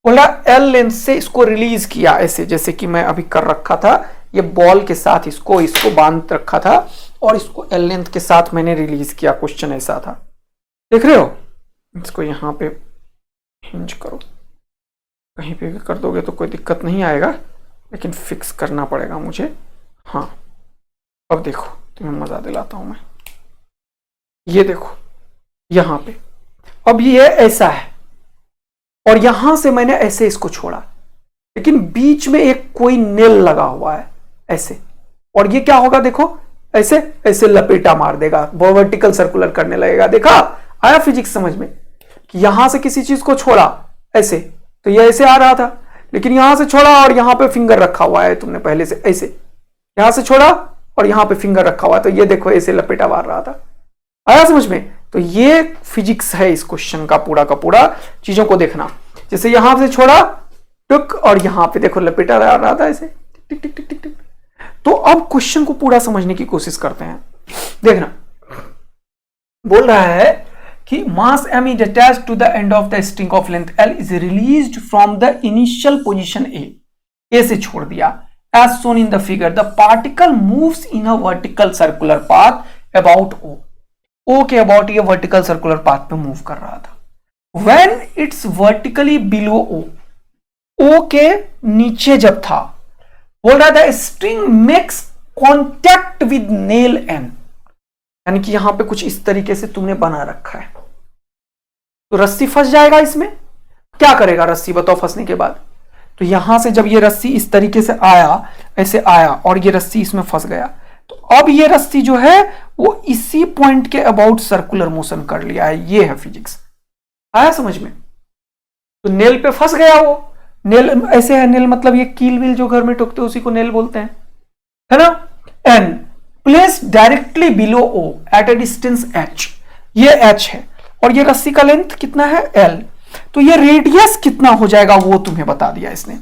बोला l लेंथ से इसको रिलीज किया ऐसे, जैसे कि मैं अभी कर रखा था, ये बॉल के साथ इसको बांध रखा था और इसको l लेंथ के साथ मैंने रिलीज किया। क्वेश्चन ऐसा था, देख रहे हो। इसको यहां पे हिंज करो, कहीं पे भी कर दोगे तो कोई दिक्कत नहीं आएगा, लेकिन फिक्स करना पड़ेगा मुझे। हाँ अब देखो, तुम्हें मजा दिलाता हूं मैं। ये देखो यहां पे, अब ये ऐसा है और यहां से मैंने ऐसे इसको छोड़ा, लेकिन बीच में एक कोई नेल लगा हुआ है ऐसे, और ये क्या होगा देखो, ऐसे ऐसे लपेटा मार देगा, वर्टिकल सर्कुलर करने लगेगा, देखा। आया फिजिक्स समझ में कि यहां से किसी चीज को छोड़ा ऐसे, तो ये ऐसे आ रहा था, लेकिन यहां से छोड़ा और यहां पे फिंगर रखा हुआ है तुमने पहले से, ऐसे यहां से छोड़ा और यहां पे फिंगर रखा हुआ है, तो ये देखो ऐसे लपेटा मार रहा था। आया समझ में? तो ये फिजिक्स है इस क्वेश्चन का पूरा चीजों को देखना। जैसे यहां से छोड़ा टुक और यहां पे देखो लपेटा रहा था ऐसे, टिक टिक टिक टिक टिक। तो अब क्वेश्चन को पूरा समझने की कोशिश करते हैं। देखना, बोल रहा है कि मास m is attached to the end of the string of length L is released from the initial position A से छोड़ दिया। As shown in the figure, the particle moves in a vertical circular path about O के about ये vertical circular path पे move कर रहा था। When it's vertically below O के नीचे जब था, बोल रहा था string makes contact with nail N, यानी कि यहां पे कुछ इस तरीके से तुमने बना रखा है, तो रस्सी फंस जाएगा इसमें। क्या करेगा रस्सी, बताओ फंसने के बाद? तो यहां से जब ये रस्सी इस तरीके से आया, ऐसे आया और ये रस्सी इसमें फंस गया, तो अब ये रस्सी जो है वो इसी पॉइंट के अबाउट सर्कुलर मोशन कर लिया है। ये है फिजिक्स। आया समझ में? तो नेल पे फंस गया वो। नेल ऐसे है, नेल मतलब ये कील विल जो घर में ठोकते उसी को नेल बोलते हैं, है ना। An place directly below O at a distance H, ये एच है और ये रस्सी का लेंथ कितना है एल, तो ये रेडियस कितना हो जाएगा वो तुम्हें बता दिया इसने।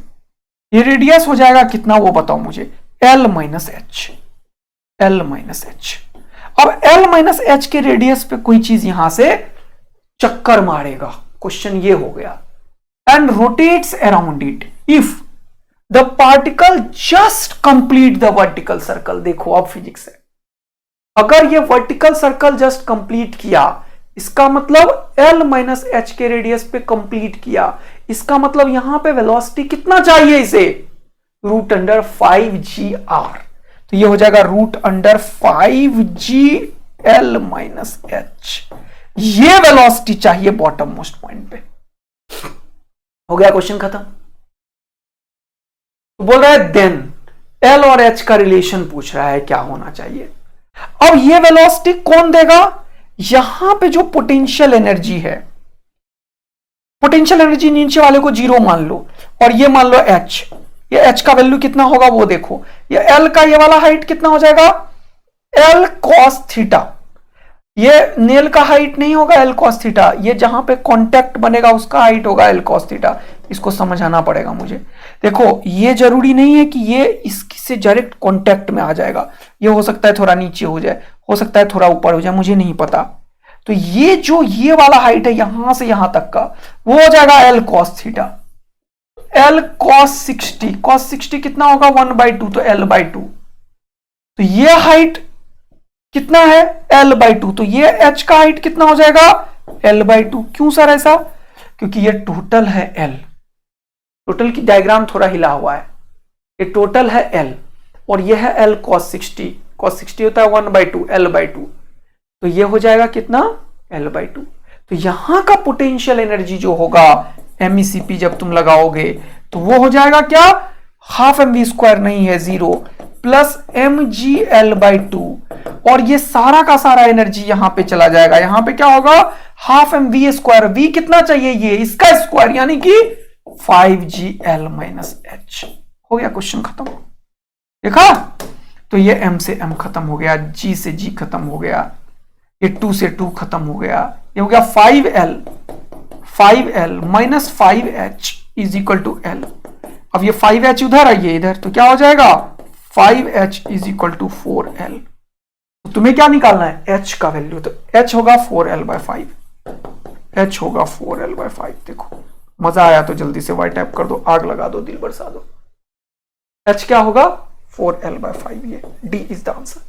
ये रेडियस हो जाएगा कितना वो बताओ मुझे, L minus H, L minus H. अब एल माइनस एच के रेडियस पे कोई चीज यहां से चक्कर मारेगा, क्वेश्चन ये हो गया, and rotates around it if the particle just complete the vertical circle. देखो अब फिजिक्स है, अगर ये वर्टिकल सर्कल जस्ट कंप्लीट किया, इसका मतलब L माइनस एच के रेडियस पे कंप्लीट किया, इसका मतलब यहां पे वेलोसिटी कितना चाहिए इसे, रूट अंडर 5gr, तो ये हो जाएगा root under 5gl minus H. ये वेलोसिटी चाहिए बॉटम मोस्ट पॉइंट पे। हो गया क्वेश्चन खत्म। तो बोल रहा है देन L और H का रिलेशन पूछ रहा है क्या होना चाहिए। अब ये वेलोसिटी कौन देगा, यहां पे जो पोटेंशियल एनर्जी है, पोटेंशियल एनर्जी नीचे वाले को 0 मान लो और ये मान लो H, ये H का वैल्यू कितना होगा वो देखो, ये L का ये वाला हाइट कितना हो जाएगा, L cos थीटा। ये नेल का हाइट नहीं होगा L cos थीटा, ये जहां पे कांटेक्ट बनेगा उसका हाइट होगा L cos थीटा। इसको समझाना पड़ेगा मुझे। देखो ये जरूरी नहीं है कि ये इससे डायरेक्ट कांटेक्ट में आ जाएगा, ये हो सकता है थोड़ा नीचे हो जाए, हो सकता है थोड़ा ऊपर हो जाए, मुझे नहीं पता। तो ये जो ये वाला हाइट है यहां से यहां तक का, वो हो जाएगा L cos theta. L cos 60, cos 60 कितना होगा 1/2, तो L/2। तो ये हाइट कितना है L/2, तो ये H का हाइट कितना हो जाएगा L/2। क्यों सर ऐसा, क्योंकि ये टोटल है L, टोटल की डायग्राम थोड़ा हिला हुआ है, ये टोटल है L और ये है L cos 60, cos 60 होता है 1/2 L/2, तो ये हो जाएगा कितना L/2। तो यहां का पोटेंशियल एनर्जी जो होगा MECP जब तुम लगाओगे तो वो हो जाएगा क्या, हाफ mv² नहीं है 0 प्लस mgL/2, और ये सारा का सारा एनर्जी यहां पे चला जाएगा, यहां पे क्या होगा हाफ mv², v कितना चाहिए ये इसका स्क्वायर यानी कि 5gl माइनस एच। हो गया क्वेश्चन खत्म, देखा। तो ये m से m खत्म हो गया, g से g खत्म हो गया, ये 2 से 2 खत्म हो गया, ये हो गया 5l minus 5h is equal to l। अब ये 5h उधर आइए इधर, तो क्या हो जाएगा 5h is equal to 4l। तो तुम्हें क्या निकालना है h का वैल्यू, तो h होगा 4l/5, h होगा 4l/5। देखो मजा आया तो जल्दी से y टाइप कर दो, आग लगा दो, दिल बरसा दो। h क्या होगा 4l/5, ये D इज द आंसर।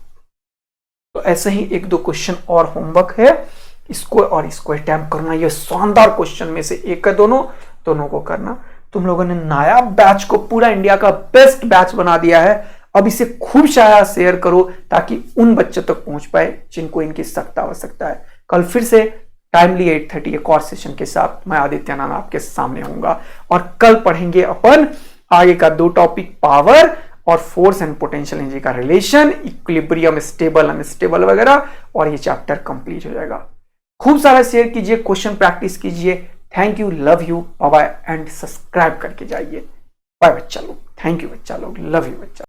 तो ऐसे ही 1-2 क्वेश्चन और होमवर्क है, इसको और इसको अटेम्प्ट करना। ये शानदार क्वेश्चन में से एक है, दोनों को करना। तुम लोगों ने नायाब बैच को पूरा इंडिया का बेस्ट बैच बना दिया है। अब इसे खूब शाया शेयर करो ताकि उन बच्चों तक पहुंच पाए जिनको इनकी सख्त आवश्यकता है। कल फिर से टाइमली 8:30 एक और सेशन के साथ मैं आदित्यानंद आपके सामने होऊंगा और कल पढ़ेंगे अपन आगे का 2 टॉपिक, पावर और फोर्स एंड पोटेंशियल एनर्जी का रिलेशन, इक्विलिब्रियम, स्टेबल अनस्टेबल वगैरह, और ये चैप्टर कंप्लीट हो जाएगा। खूब सारा शेयर कीजिए, क्वेश्चन प्रैक्टिस कीजिए। Thank you, love you, bye bye and subscribe करके जाइए। बाय बच्चा लोग, थैंक यू बच्चा लोग, लव यू बच्चा।